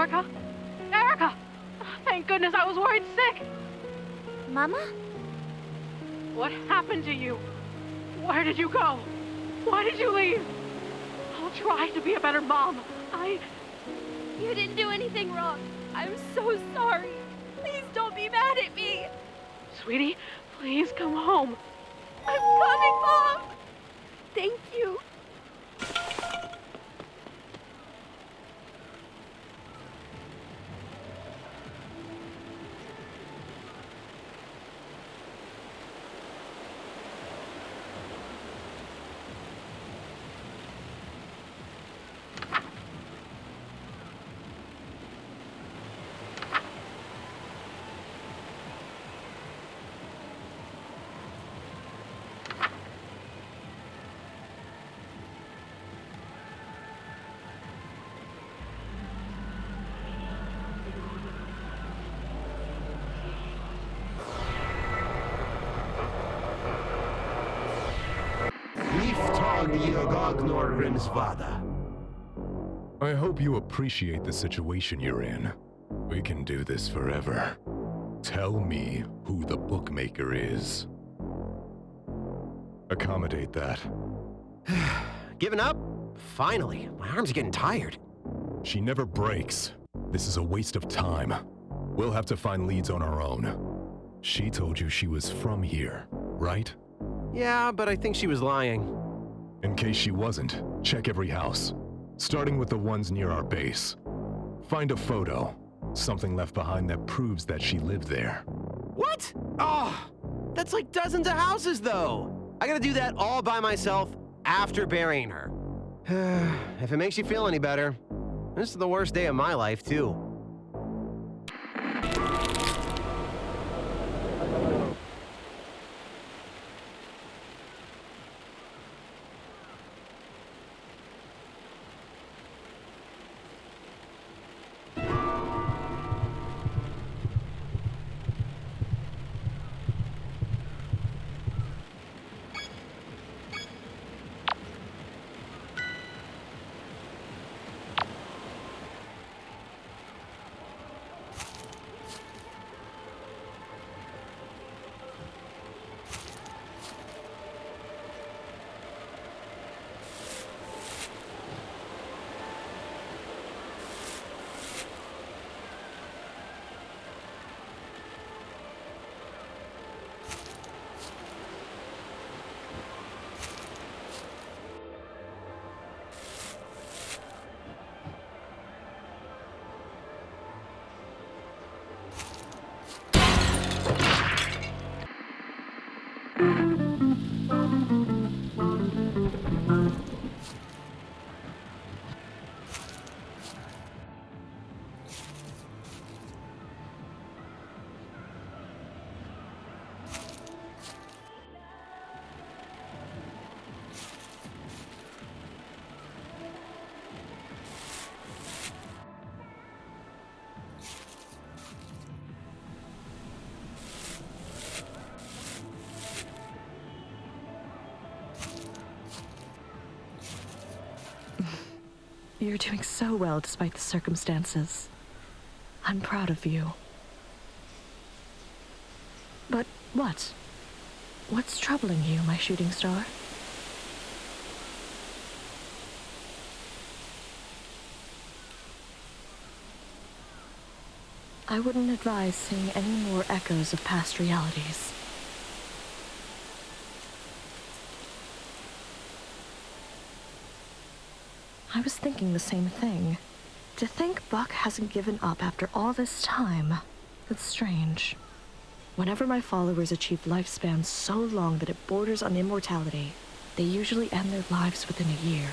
Erica? Erica! Thank goodness, I was worried sick! Mama? What happened to you? Where did you go? Why did you leave? I'll try to be a better mom. You didn't do anything wrong. I'm so sorry. Please don't be mad at me. Sweetie, please come home. I'm coming, Mom. Thank you. I hope you appreciate the situation you're in. We can do this forever. Tell me who the bookmaker is. Accommodate that. Giving up? Finally. My arms are getting tired. She never breaks. This is a waste of time. We'll have to find leads on our own. She told you she was from here, right? Yeah, but I think she was lying. In case she wasn't, check every house, starting with the ones near our base. Find a photo, something left behind that proves that she lived there. What? Oh, that's like dozens of houses, though. I gotta do that all by myself after burying her. If it makes you feel any better, this is the worst day of my life, too. You're doing so well despite the circumstances. I'm proud of you. But what? What's troubling you, my shooting star? I wouldn't advise seeing any more echoes of past realities. I was thinking the same thing. To think Buck hasn't given up after all this time, it's strange. Whenever my followers achieve lifespans so long that it borders on immortality, they usually end their lives within a year.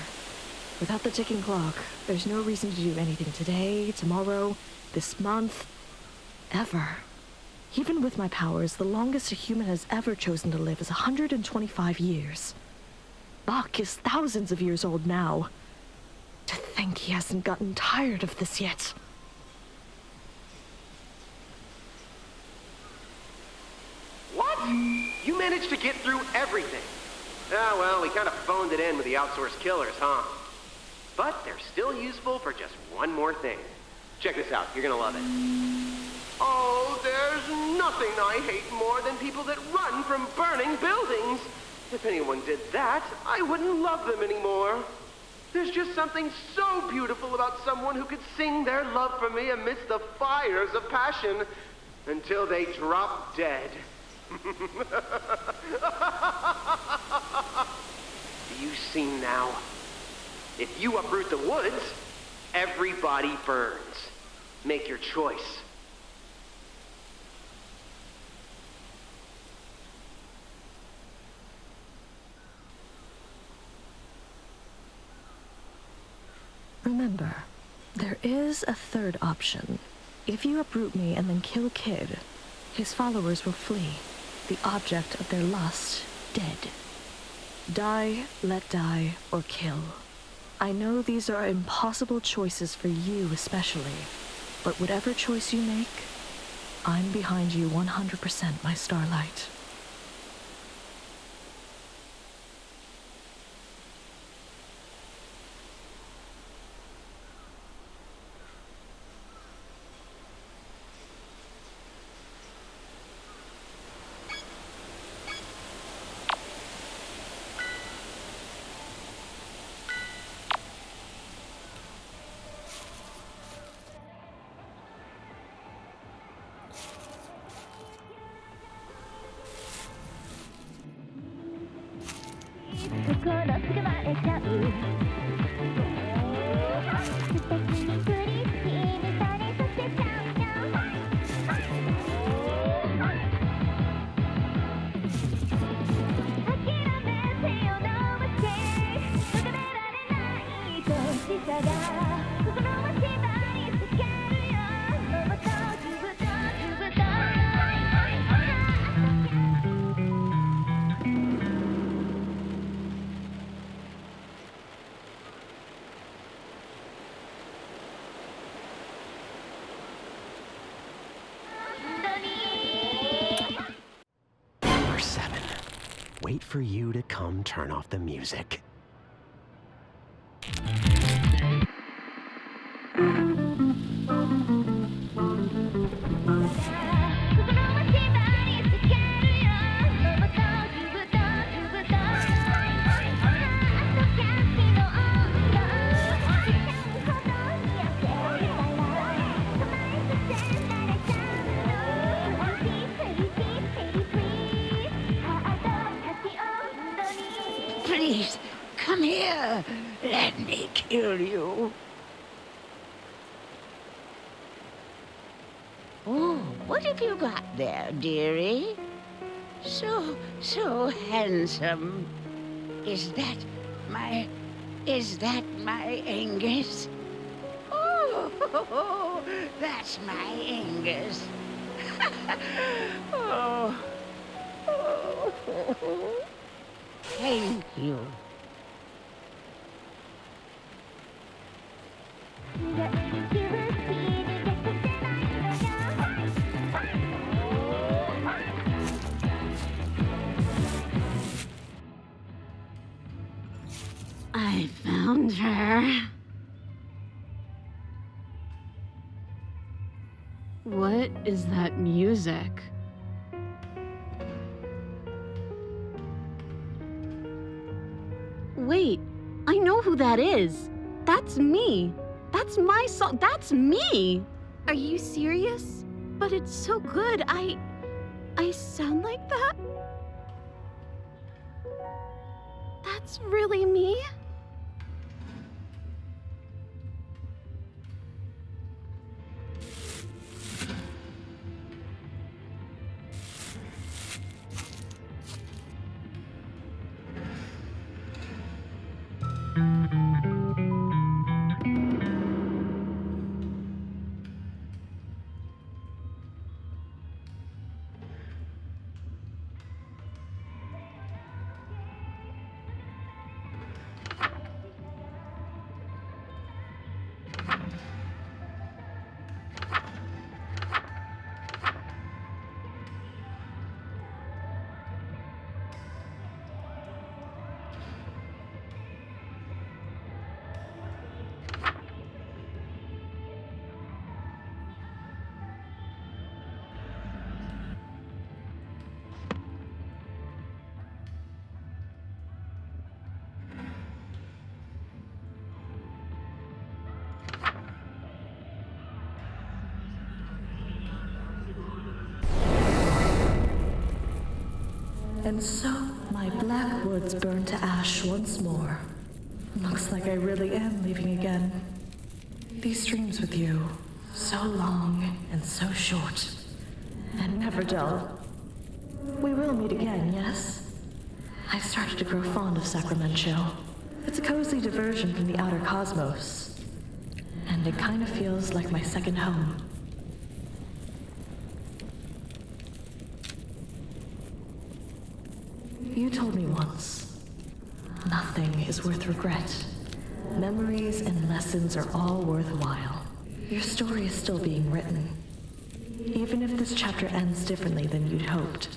Without the ticking clock, there's no reason to do anything today, tomorrow, this month, ever. Even with my powers, the longest a human has ever chosen to live is 125 years. Buck is thousands of years old now. To think he hasn't gotten tired of this yet. What? You managed to get through everything. Ah, well, we kind of phoned it in with the outsourced killers, huh? But they're still useful for just one more thing. Check this out. You're gonna love it. Oh, there's nothing I hate more than people that run from burning buildings. If anyone did that, I wouldn't love them anymore. There's just something so beautiful about someone who could sing their love for me amidst the fires of passion until they drop dead. Do you see now? If you uproot the woods, everybody burns. Make your choice. Remember, there is a third option. If you uproot me and then kill Kid, his followers will flee, the object of their lust dead. Die, let die, or kill. I know these are impossible choices for you especially, but whatever choice you make, I'm behind you 100%, my Starlight. Number 7. Wait for you to come turn off the music. Please, come here. Let me kill you. Oh, what have you got there, dearie? So handsome. Is that my Angus? Oh, that's my Angus. Oh. Thank you. I found her. What is that music? Wait, I know who that is. That's me. That's my song. That's me. Are you serious? But it's so good. I sound like that? That's really me? And so, my black woods burn to ash once more. Looks like I really am leaving again. These dreams with you, so long and so short, and never dull. We will meet again, yes? I've started to grow fond of Sacramento. It's a cozy diversion from the outer cosmos, and it kind of feels like my second home. You told me once, nothing is worth regret. Memories and lessons are all worthwhile. Your story is still being written. Even if this chapter ends differently than you'd hoped,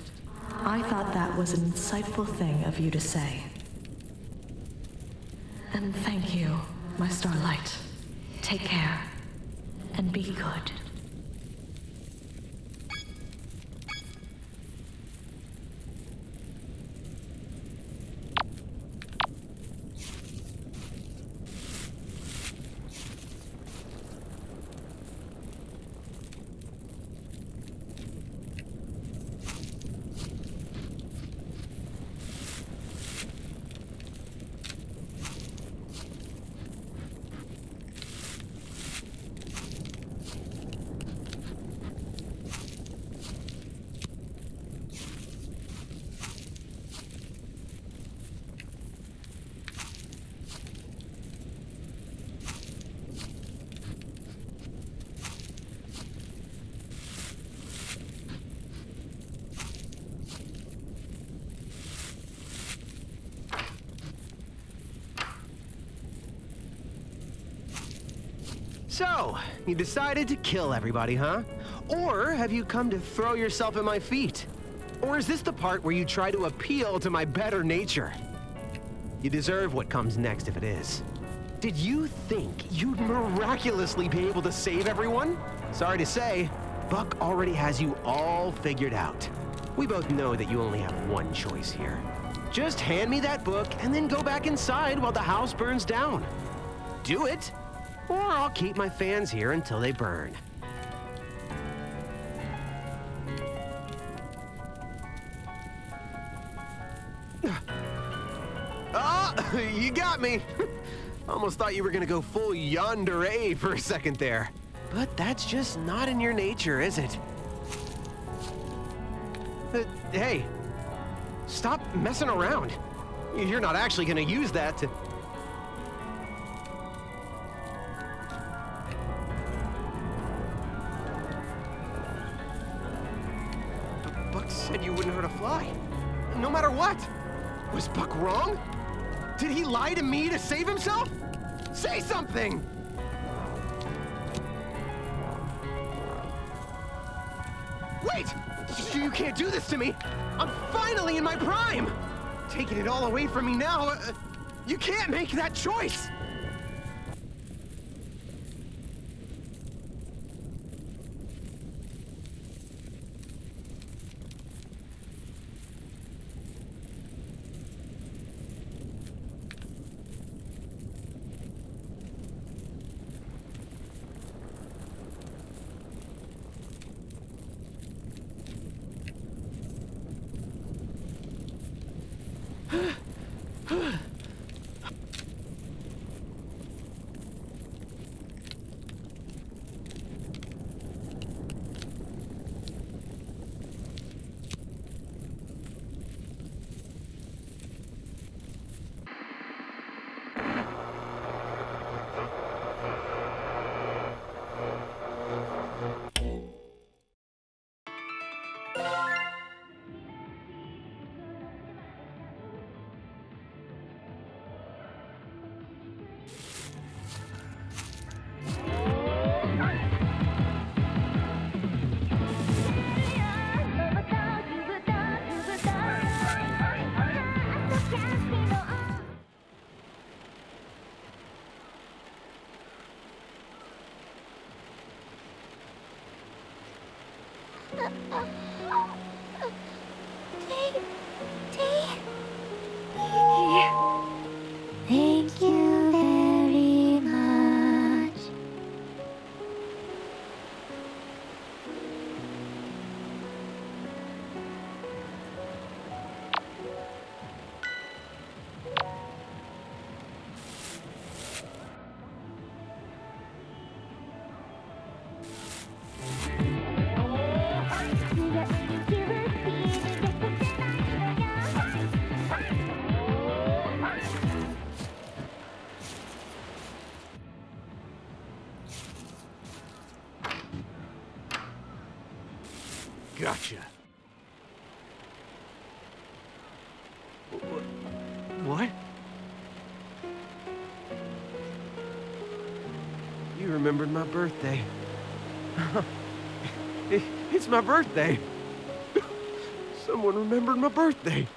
I thought that was an insightful thing of you to say. And thank you, my starlight. Take care, and be good. So, you decided to kill everybody, huh? Or have you come to throw yourself at my feet? Or is this the part where you try to appeal to my better nature? You deserve what comes next if it is. Did you think you'd miraculously be able to save everyone? Sorry to say, Buck already has you all figured out. We both know that you only have one choice here. Just hand me that book and then go back inside while the house burns down. Do it, or I'll keep my fans here until they burn. Oh, you got me. Almost thought you were gonna go full yandere for a second there. But that's just not in your nature, is it? Hey, stop messing around. You're not actually gonna use that to... Buck said you wouldn't hurt a fly. No matter what. Was Buck wrong? Did he lie to me to save himself? Say something! Wait! You can't do this to me! I'm finally in my prime! Taking it all away from me now, you can't make that choice! Thank you very much. Gotcha. What? You remembered my birthday. It's my birthday. Someone remembered my birthday.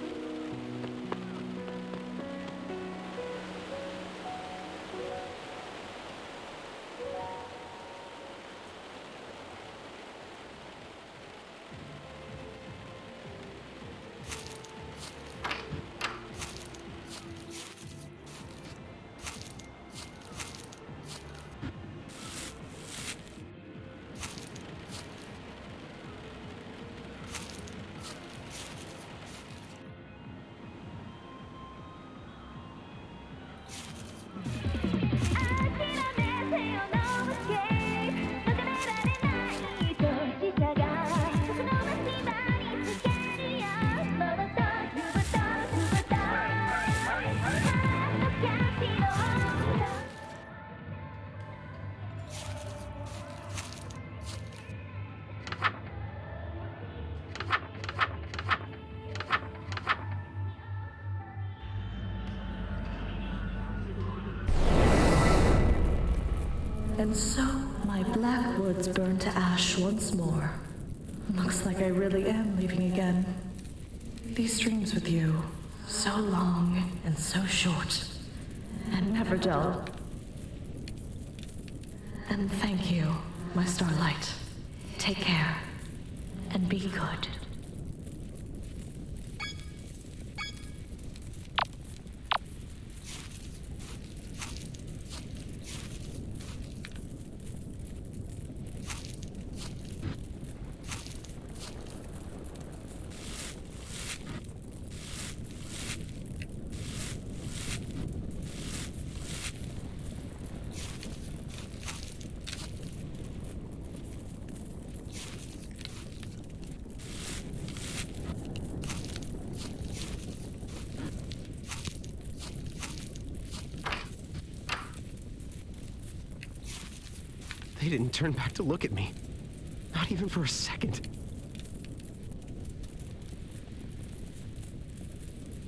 And so, my black woods burn to ash once more. Looks like I really am leaving again. These dreams with you, so long and so short, and never dull. And thank you, my starlight. Take care, and be good. They didn't turn back to look at me. Not even for a second.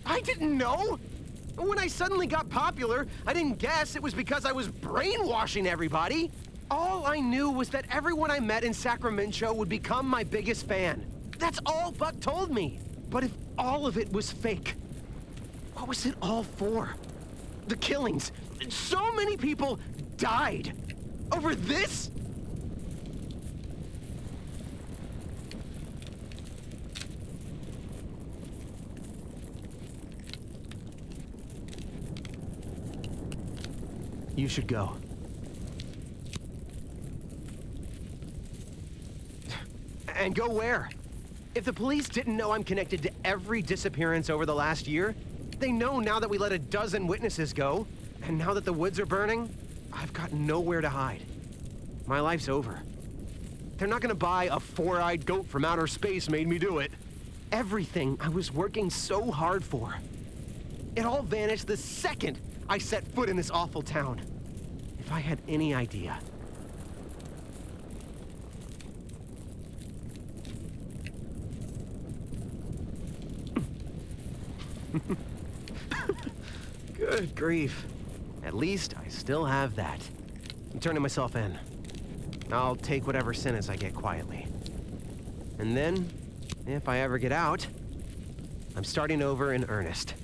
I didn't know! When I suddenly got popular, I didn't guess it was because I was brainwashing everybody. All I knew was that everyone I met in Sacramento would become my biggest fan. That's all Buck told me. But if all of it was fake, what was it all for? The killings. So many people died. Over this? You should go. And go where? If the police didn't know I'm connected to every disappearance over the last year, they know now that we let a dozen witnesses go, and now that the woods are burning, I've got nowhere to hide. My life's over. They're not gonna buy a four-eyed goat from outer space made me do it. Everything I was working so hard for. It all vanished the second I set foot in this awful town. If I had any idea. Good grief. At least I still have that. I'm turning myself in. I'll take whatever sentence I get quietly. And then, if I ever get out, I'm starting over in earnest.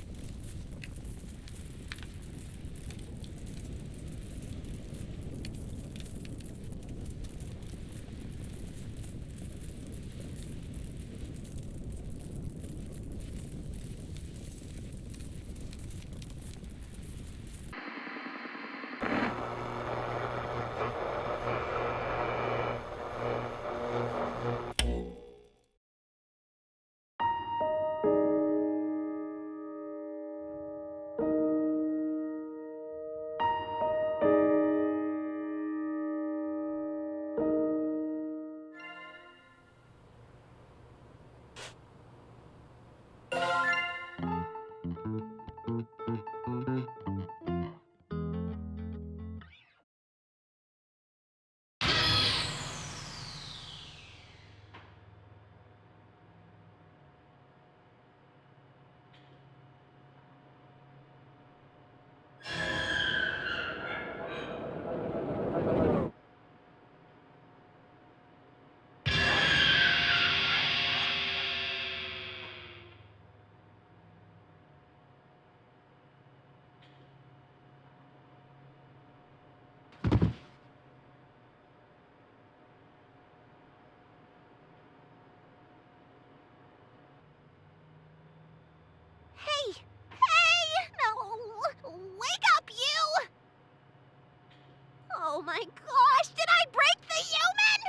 my gosh, did I break the human?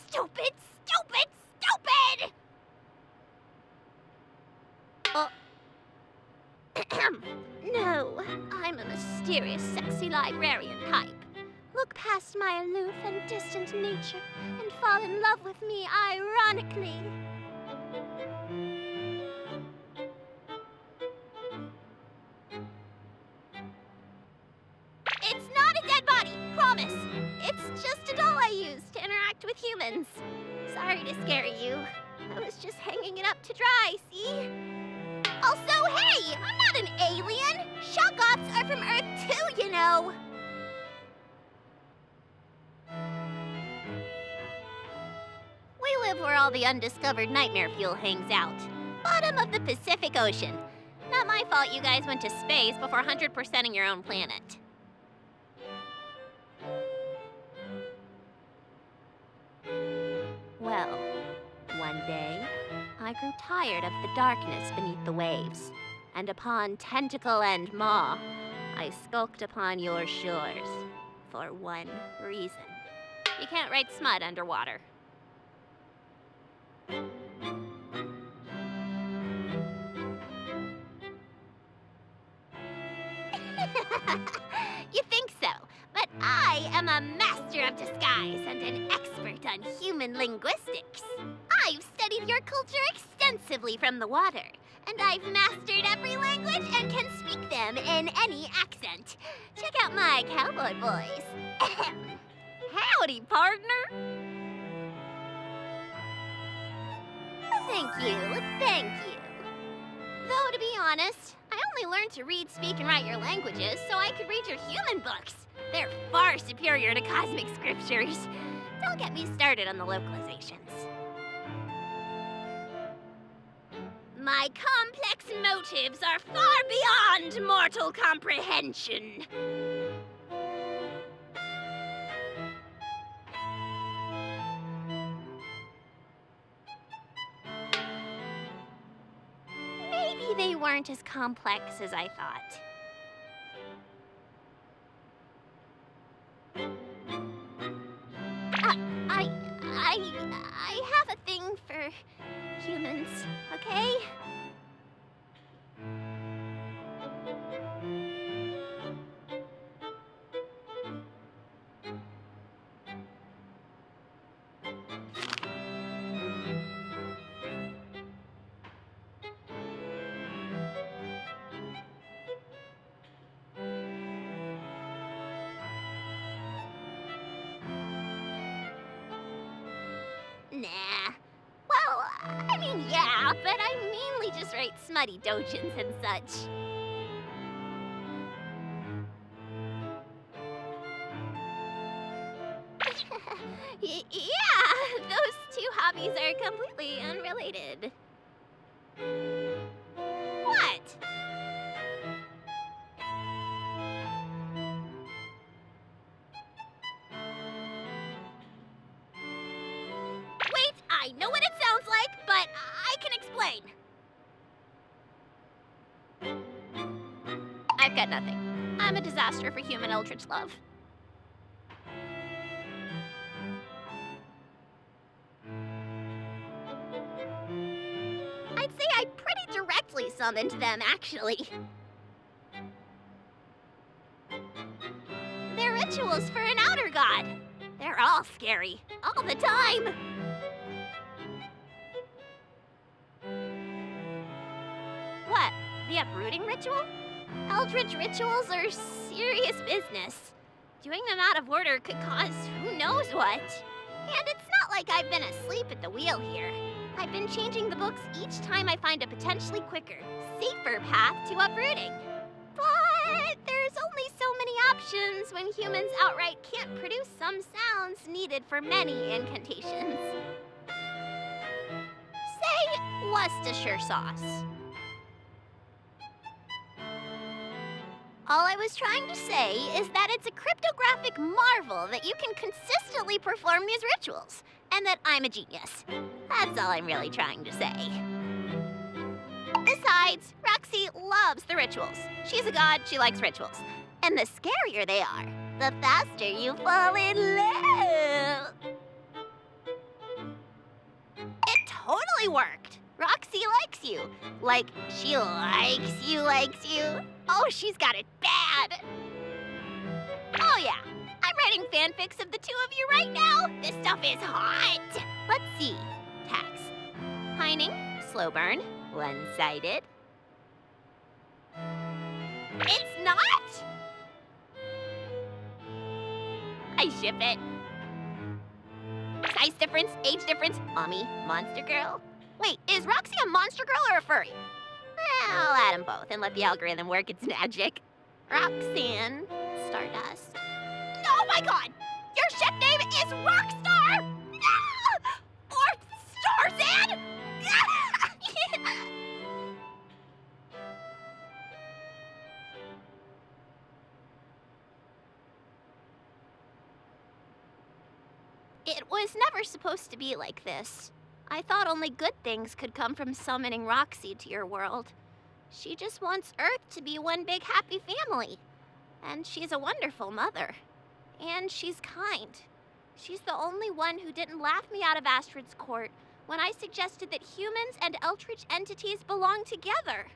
Stupid, stupid, stupid! No, I'm a mysterious, sexy librarian type. Look past my aloof and distant nature and fall in love with me ironically. It's not a dead body, promise. It's just a doll I use to interact with humans. Sorry to scare you. I was just hanging it up to dry, see? Also, hey, I'm not an alien. Shub-Nigguraths are from Earth too, you know. We live where all the undiscovered nightmare fuel hangs out. Bottom of the Pacific Ocean. Not my fault you guys went to space before 100%ing your own planet. Well, one day, I grew tired of the darkness beneath the waves, and upon tentacle and maw, I skulked upon your shores for one reason. You can't write smut underwater. You think so, but I am a master of disguise and an expert on human linguistics. I've studied your culture extensively from the water, and I've mastered every language and can speak them in any accent. Check out my cowboy voice. Howdy, partner. Thank you, thank you. Though, to be honest, I only learned to read, speak, and write your languages so I could read your human books. They're far superior to cosmic scriptures. Don't get me started on the localizations. My complex motives are far beyond mortal comprehension. Maybe they weren't as complex as I thought. I have a thing for humans, okay? Nah. Well, I mean, yeah, but I mainly just write smutty dojins and such. Yeah, those two hobbies are completely unrelated. What? Wait, I know what it sounds like, but I can explain. I've got nothing. I'm a disaster for human Eldritch love. I'd say I pretty directly summoned them, actually. They're rituals for an outer god. They're all scary, all the time. What, the uprooting ritual? Eldritch rituals are serious business. Doing them out of order could cause who knows what. And it's not like I've been asleep at the wheel here. I've been changing the books each time I find a potentially quicker, safer path to uprooting. But there's only so many options when humans outright can't produce some sounds needed for many incantations. Say Worcestershire sauce. All I was trying to say is that it's a cryptographic marvel that you can consistently perform these rituals, and that I'm a genius. That's all I'm really trying to say. Besides, Roxy loves the rituals. She's a god, she likes rituals. And the scarier they are, the faster you fall in love. It totally worked. Roxy likes you. Like, she likes you. Oh, she's got it bad. Oh yeah, I'm writing fanfics of the two of you right now. This stuff is hot. Let's see. Tax. Pining, slow burn, one-sided. It's not? I ship it. Size difference, age difference, mommy, monster girl. Wait, is Roxy a monster girl or a furry? Well, I'll add them both and let the algorithm work its magic. Roxanne Stardust. Oh my god! Your ship name is Rockstar! Or Starzan! It was never supposed to be like this. I thought only good things could come from summoning Roxy to your world. She just wants Earth to be one big happy family. And she's a wonderful mother. And she's kind. She's the only one who didn't laugh me out of Astrid's court when I suggested that humans and Eldritch entities belong together.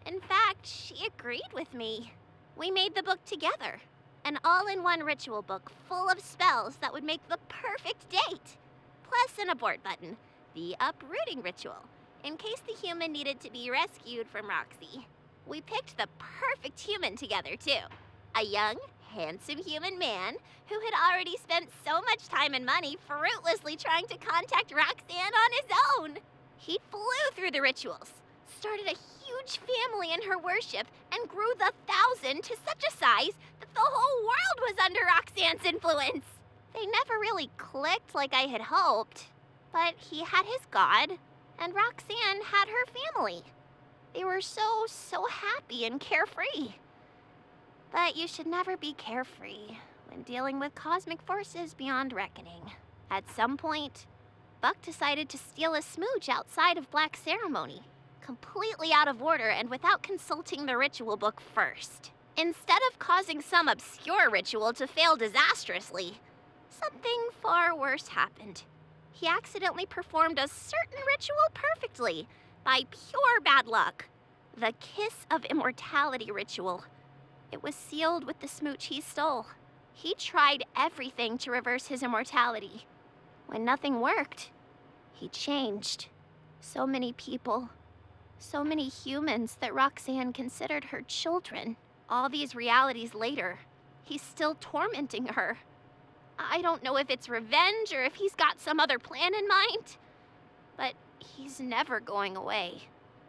In fact, she agreed with me. We made the book together. An all-in-one ritual book full of spells that would make the perfect date. Plus an abort button, the uprooting ritual, in case the human needed to be rescued from Roxy. We picked the perfect human together, too. A young, handsome human man who had already spent so much time and money fruitlessly trying to contact Roxanne on his own. He flew through the rituals, started a huge family in her worship, and grew the 1,000 to such a size that the whole world was under Roxanne's influence. They never really clicked like I had hoped, but he had his god, and Roxanne had her family. They were so happy and carefree. But you should never be carefree when dealing with cosmic forces beyond reckoning. At some point, Buck decided to steal a smooch outside of Black Ceremony, completely out of order and without consulting the ritual book first. Instead of causing some obscure ritual to fail disastrously, something far worse happened. He accidentally performed a certain ritual perfectly, by pure bad luck. The Kiss of Immortality ritual. It was sealed with the smooch he stole. He tried everything to reverse his immortality. When nothing worked, he changed. So many people, so many humans that Roxanne considered her children. All these realities later, he's still tormenting her. I don't know if it's revenge or if he's got some other plan in mind, but he's never going away.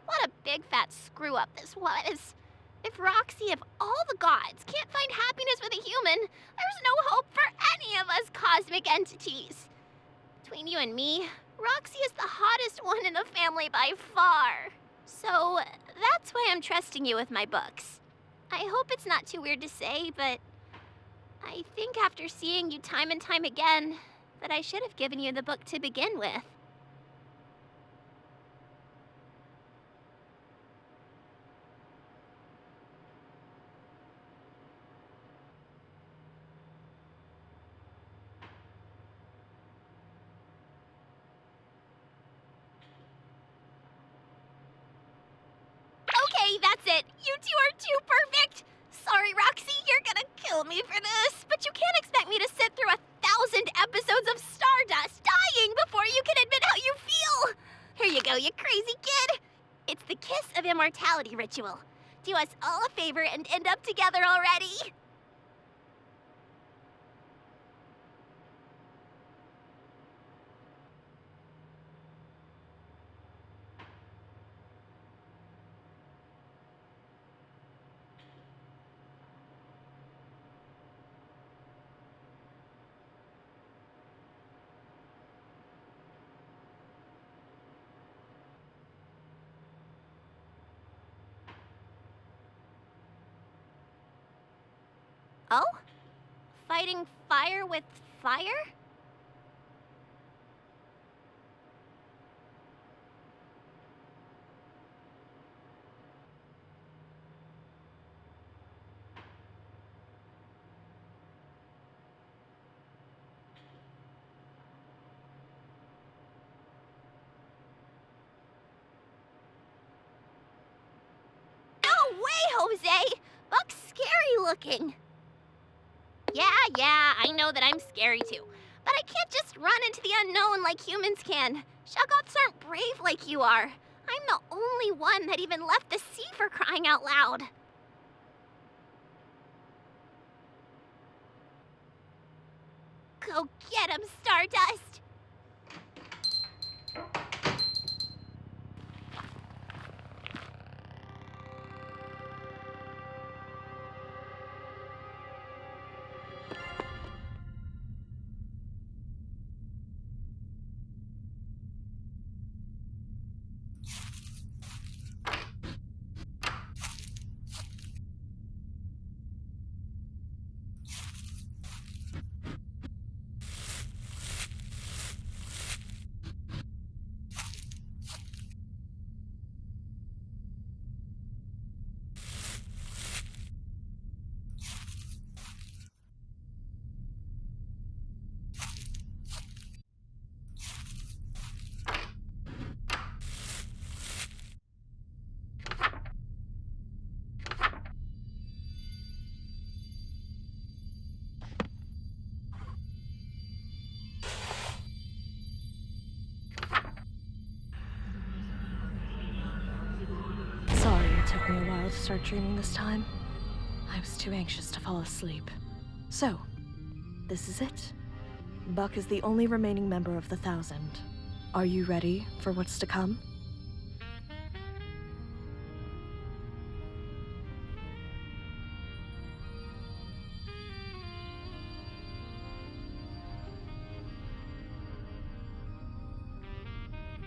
What a big fat screw up this was. If Roxy of all the gods can't find happiness with a human, there's no hope for any of us cosmic entities. Between you and me, Roxy is the hottest one in the family by far. So that's why I'm trusting you with my books. I hope it's not too weird to say, but I think after seeing you time and time again, that I should have given you the book to begin with. Okay, that's it. You two are too perfect. Sorry, Roxy, you're gonna kill me for this, but you can't expect me to sit through 1,000 episodes of Stardust dying before you can admit how you feel. Here you go, you crazy kid. It's the Kiss of Immortality ritual. Do us all a favor and end up together already. Oh? Fighting fire with fire? names, eh? Buck's scary looking. Yeah, I know that I'm scary too. But I can't just run into the unknown like humans can. Shoggoths aren't brave like you are. I'm the only one that even left the sea, for crying out loud. Go get him, Stardust! Sorry it took me a while to start dreaming this time. I was too anxious to fall asleep. So, this is it. Buck is the only remaining member of the 1,000. Are you ready for what's to come?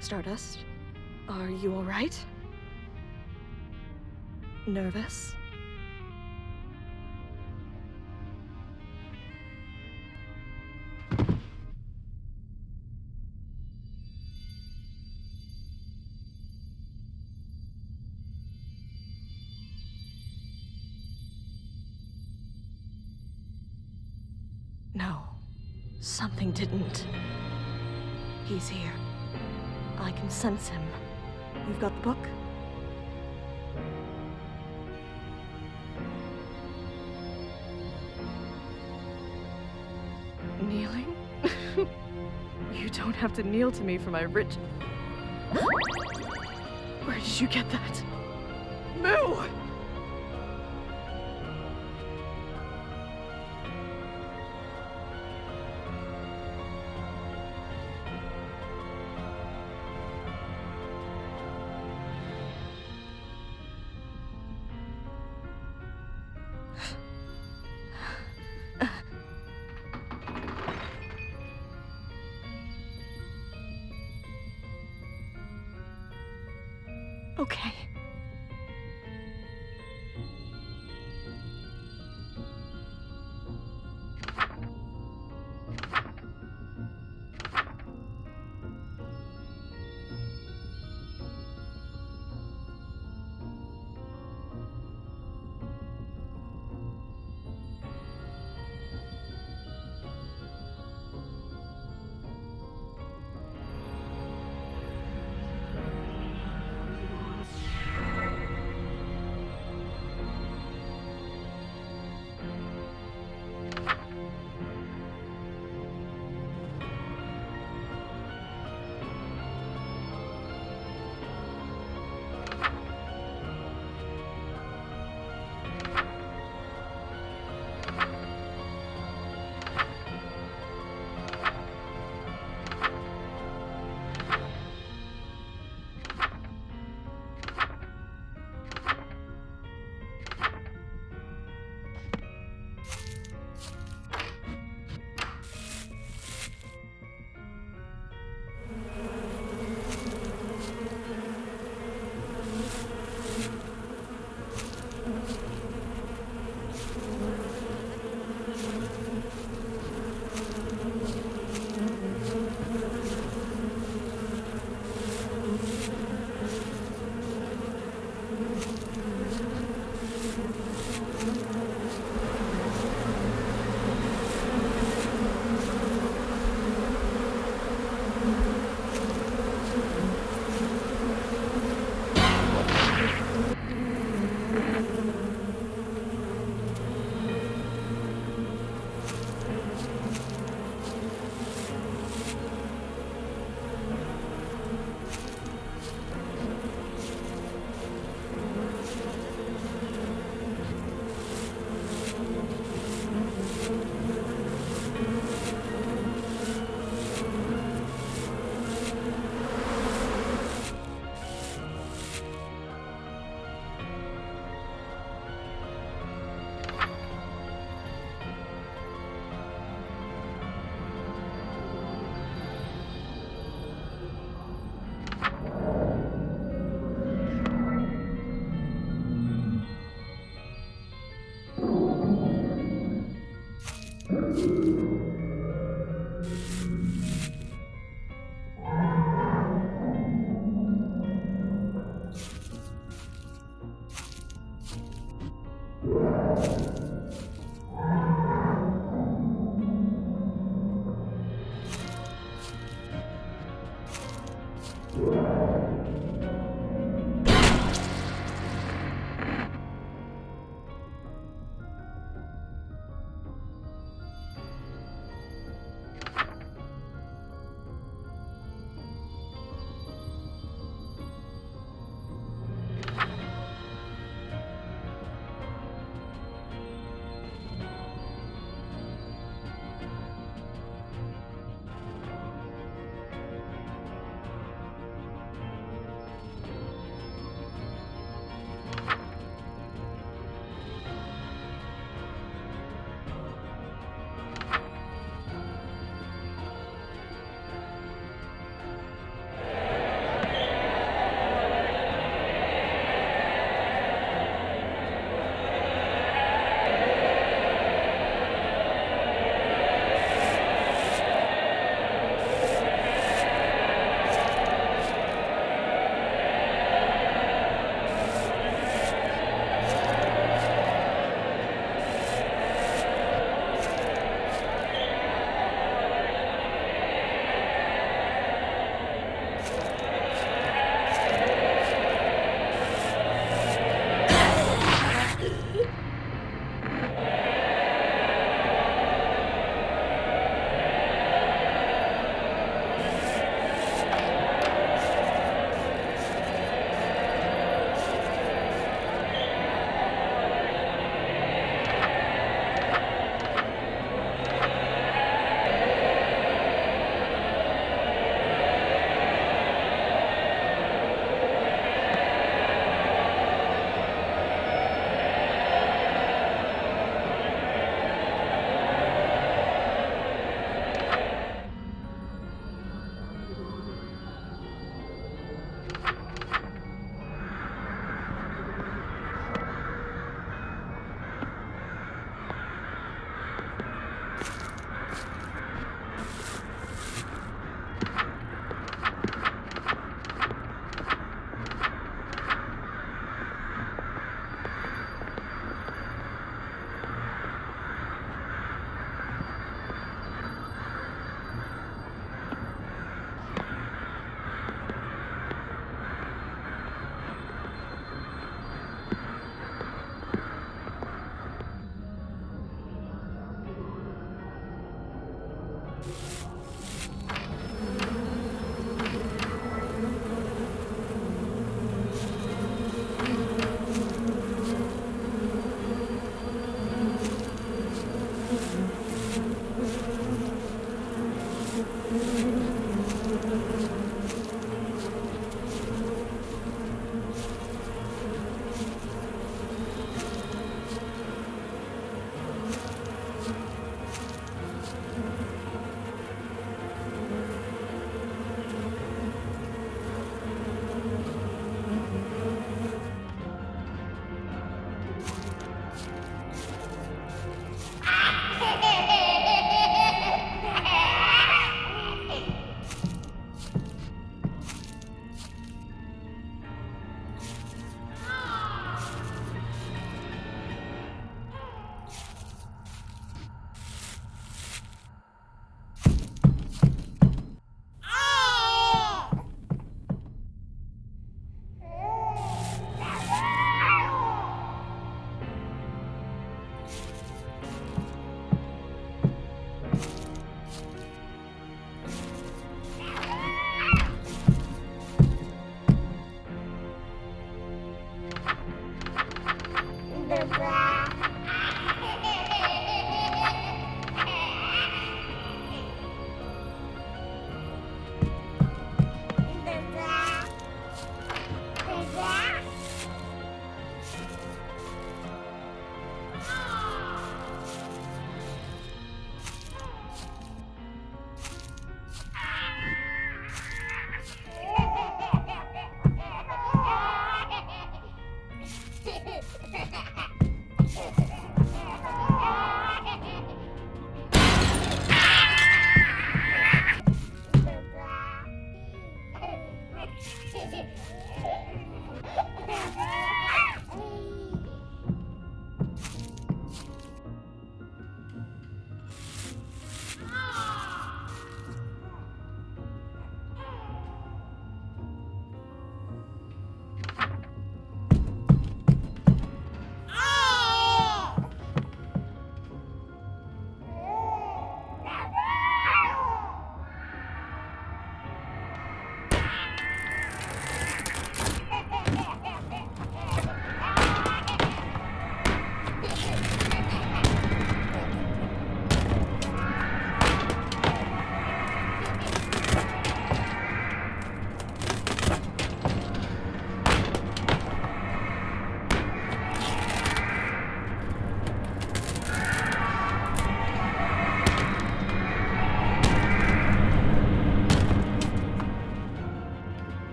Stardust, are you all right? Nervous? No, something didn't. He's here. I can sense him. You've got the book? Kneeling? You don't have to kneel to me for my rich... Where did you get that? Moo! Okay.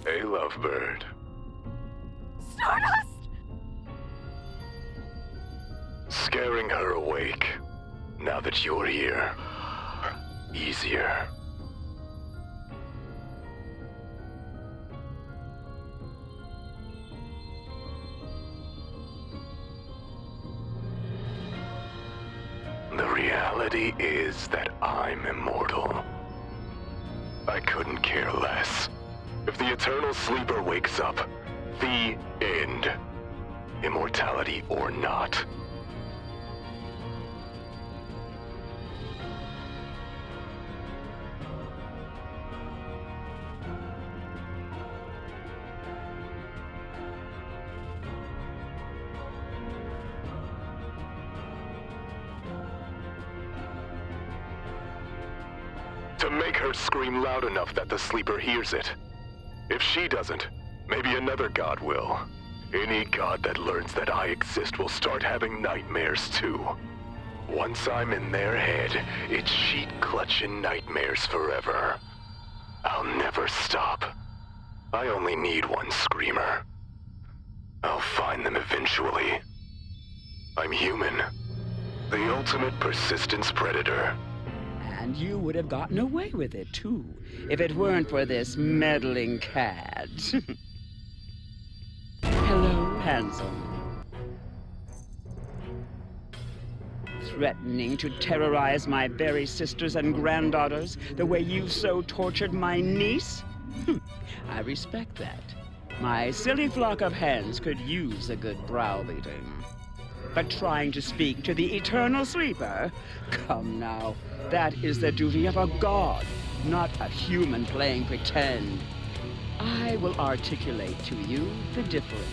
Hey, Lovebird. Stardust! Scaring her awake. Now that you're here. Easier. The reality is that I'm immortal. I couldn't care less. If the Eternal Sleeper wakes up, the end. Immortality or not. To make her scream loud enough that the Sleeper hears it. If she doesn't, maybe another god will. Any god that learns that I exist will start having nightmares too. Once I'm in their head, it's sheet-clutching nightmares forever. I'll never stop. I only need one screamer. I'll find them eventually. I'm human. The ultimate persistence predator. And you would have gotten away with it, too, if it weren't for this meddling cad. Hello, handsome. Threatening to terrorize my berry sisters and granddaughters the way you so tortured my niece? I respect that. My silly flock of hens could use a good browbeating. But trying to speak to the Eternal Sleeper? Come now, that is the duty of a god, not a human playing pretend. I will articulate to you the difference.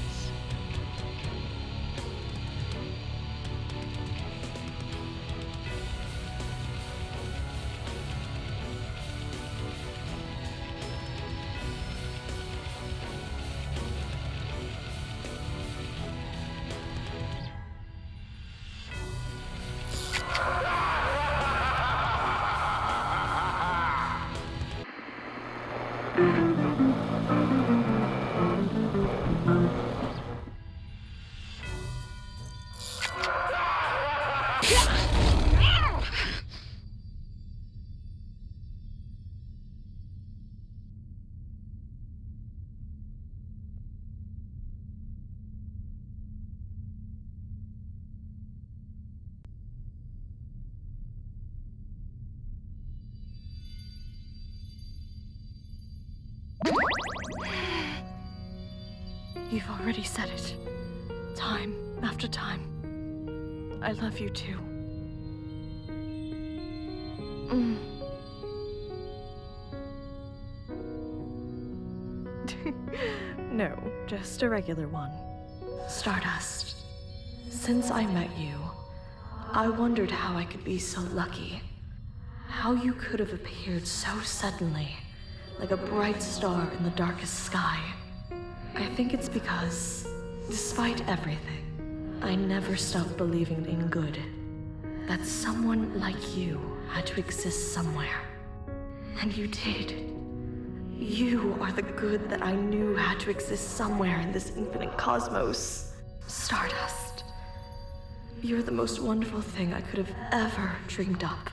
You've already said it. Time after time. I love you too. No, just a regular one. Stardust. Since I met you, I wondered how I could be so lucky. How you could have appeared so suddenly, like a bright star in the darkest sky. I think it's because, despite everything, I never stopped believing in good. That someone like you had to exist somewhere. And you did. You are the good that I knew had to exist somewhere in this infinite cosmos. Stardust. You're the most wonderful thing I could have ever dreamed up.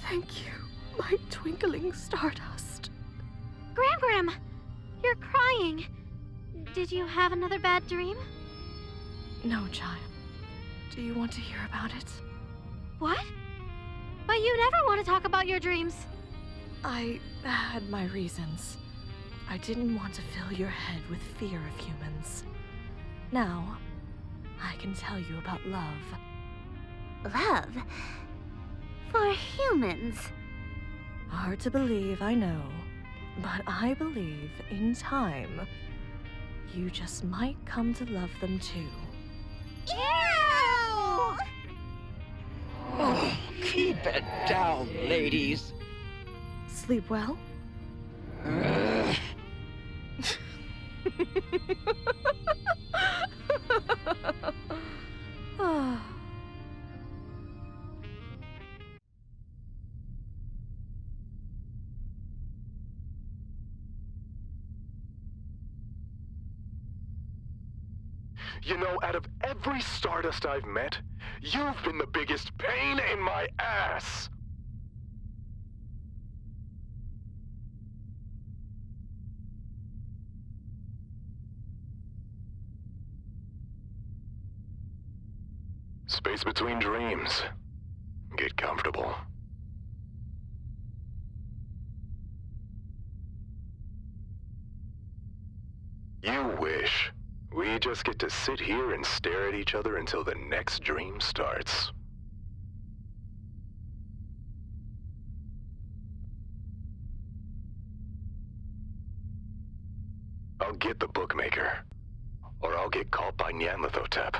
Thank you, my twinkling Stardust. Gram, you're crying. Did you have another bad dream? No, child. Do you want to hear about it? What? But you never want to talk about your dreams. I had my reasons. I didn't want to fill your head with fear of humans. Now, I can tell you about love. Love? For humans? Hard to believe, I know. But I believe, in time, you just might come to love them too. Ew! Oh, keep it down, ladies. Sleep well? Ah. You know, out of every Stardust I've met, you've been the biggest pain in my ass! Space between dreams. Get comfortable. You wish. We just get to sit here and stare at each other until the next dream starts. I'll get the bookmaker. Or I'll get caught by Nyanlithotep.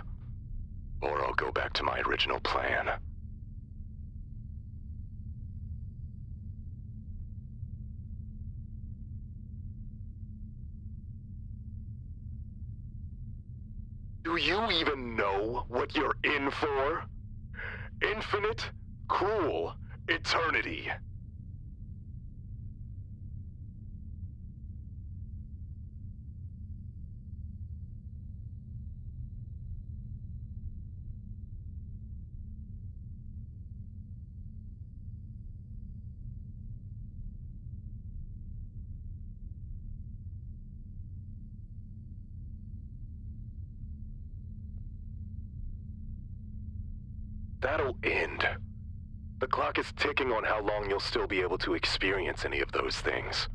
Or I'll go back to my original plan. Do you even know what you're in for? Infinite, cruel eternity. That'll end. The clock is ticking on how long you'll still be able to experience any of those things.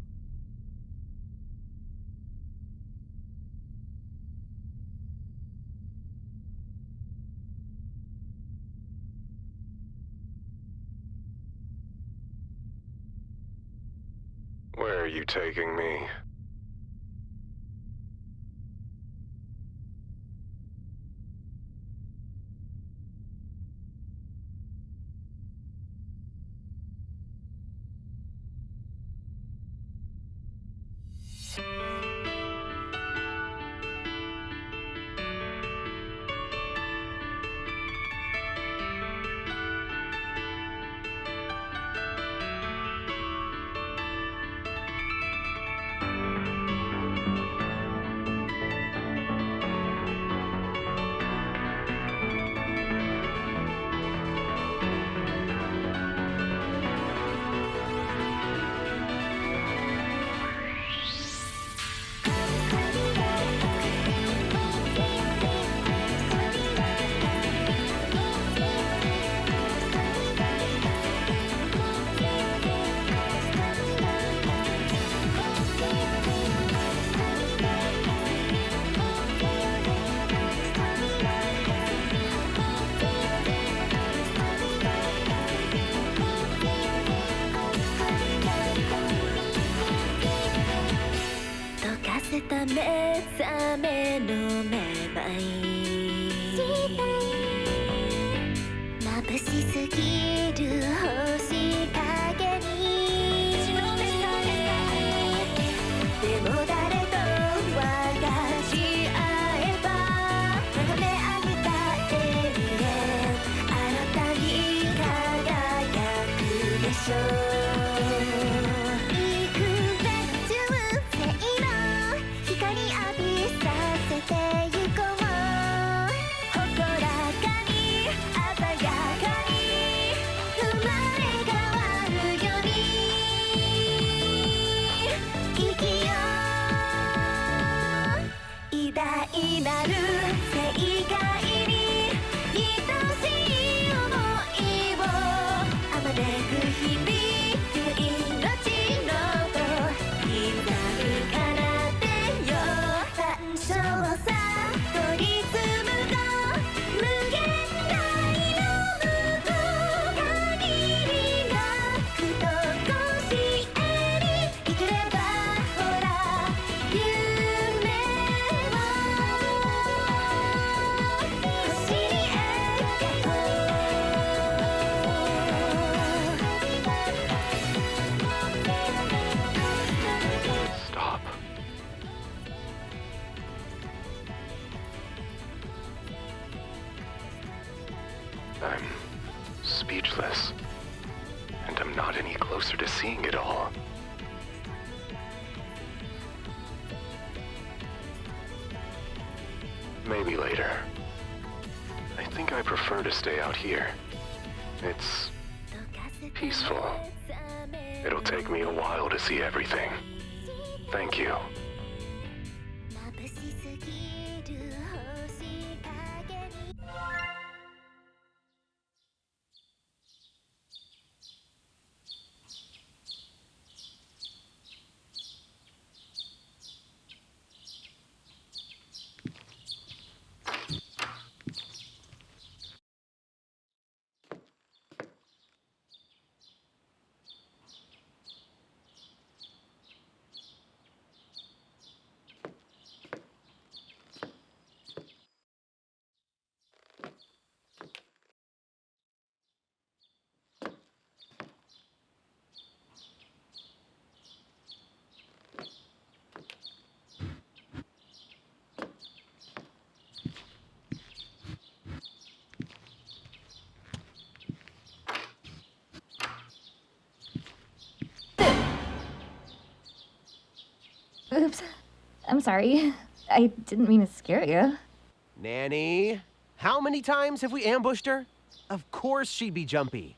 Where are you taking me? 目覚めのめまい眩しすぎる星影にでも誰と分かち合えば眺め上げた永遠新たに輝くでしょうI'm speechless, and I'm not any closer to seeing it all. Maybe later. I think I prefer to stay out here. It's peaceful. It'll take me a while to see everything. Thank you. Oops. I'm sorry. I didn't mean to scare you. Nanny, how many times have we ambushed her? Of course she'd be jumpy.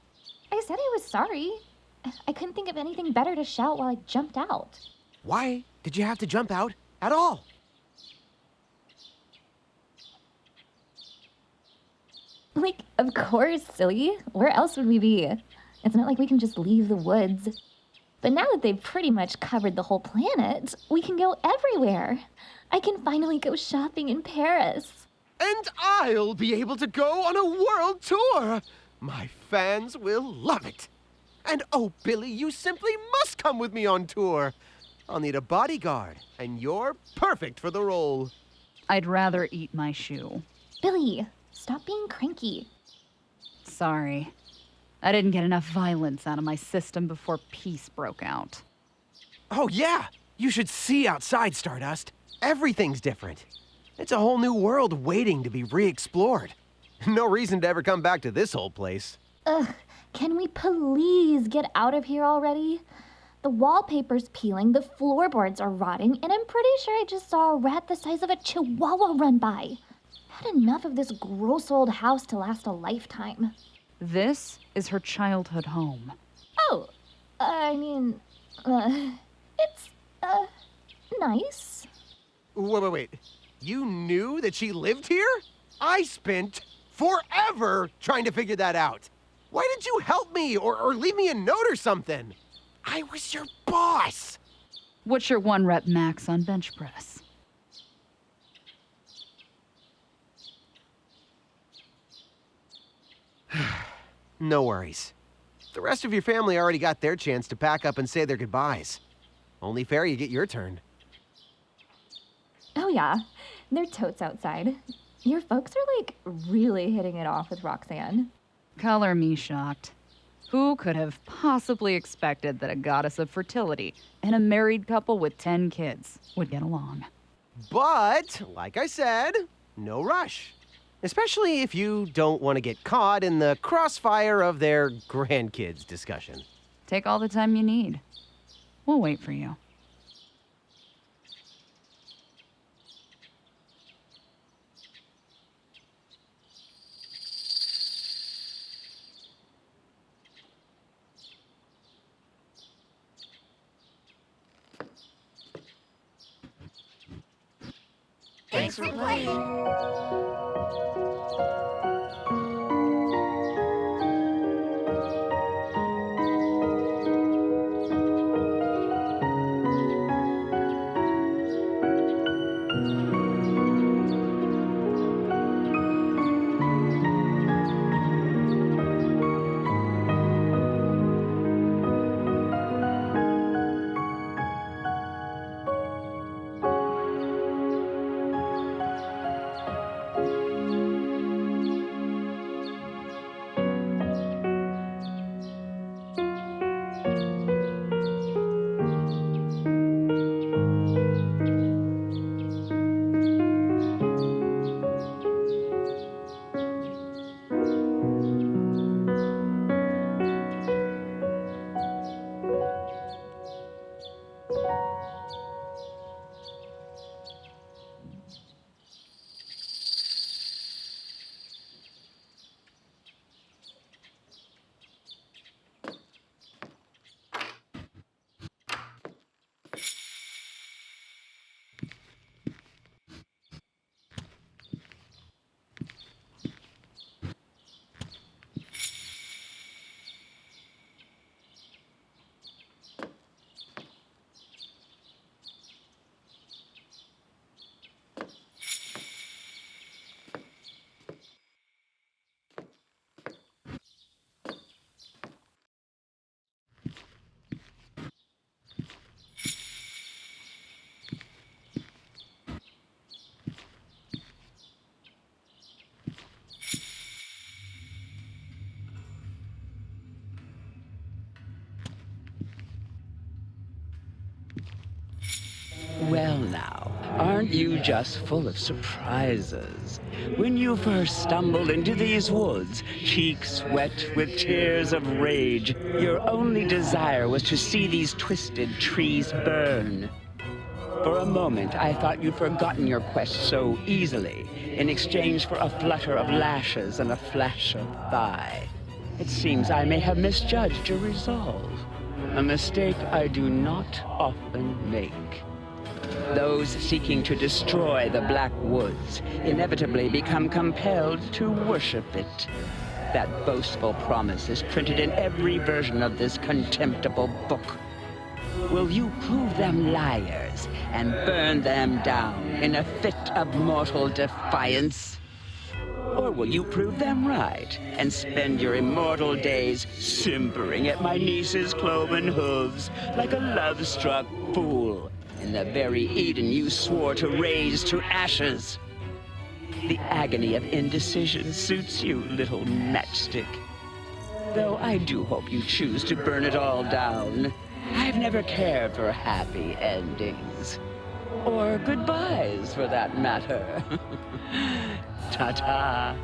I said I was sorry. I couldn't think of anything better to shout while I jumped out. Why did you have to jump out at all? Like, of course, silly. Where else would we be? It's not like we can just leave the woods. But now that they've pretty much covered the whole planet, we can go everywhere. I can finally go shopping in Paris. And I'll be able to go on a world tour. My fans will love it. And oh, Billy, you simply must come with me on tour. I'll need a bodyguard, and you're perfect for the role. I'd rather eat my shoe. Billy, stop being cranky. Sorry. I didn't get enough violence out of my system before peace broke out. Oh, yeah. You should see outside, Stardust. Everything's different. It's a whole new world waiting to be re-explored. No reason to ever come back to this old place. Ugh, can we please get out of here already? The wallpaper's peeling, the floorboards are rotting, and I'm pretty sure I just saw a rat the size of a chihuahua run by. Had enough of this gross old house to last a lifetime. This is her childhood home. Oh, it's, nice. Wait. You knew that she lived here? I spent forever trying to figure that out. Why didn't you help me or leave me a note or something? I was your boss. What's your 1-rep max on bench press? No worries. The rest of your family already got their chance to pack up and say their goodbyes. Only fair you get your turn. yeah. They're totes outside. Your folks are, like, really hitting it off with Roxanne. Color me shocked. Who could have possibly expected that a goddess of fertility and a married couple with 10 kids would get along? But, like I said, no rush. Especially if you don't want to get caught in the crossfire of their grandkids discussion. Take all the time you need. We'll wait for you. Thanks for playing. Well now, aren't you just full of surprises? When you first stumbled into these woods, cheeks wet with tears of rage, your only desire was to see these twisted trees burn. For a moment, I thought you'd forgotten your quest so easily, in exchange for a flutter of lashes and a flash of thigh. It seems I may have misjudged your resolve, a mistake I do not often make. Those seeking to destroy the Black Woods inevitably become compelled to worship it. That boastful promise is printed in every version of this contemptible book. Will you prove them liars and burn them down in a fit of mortal defiance? Or will you prove them right and spend your immortal days simpering at my niece's cloven hooves like a love-struck fool in the very Eden you swore to raise to ashes? The agony of indecision suits you, little matchstick. Though I do hope you choose to burn it all down. I've never cared for happy endings. Or goodbyes, for that matter. Ta-ta.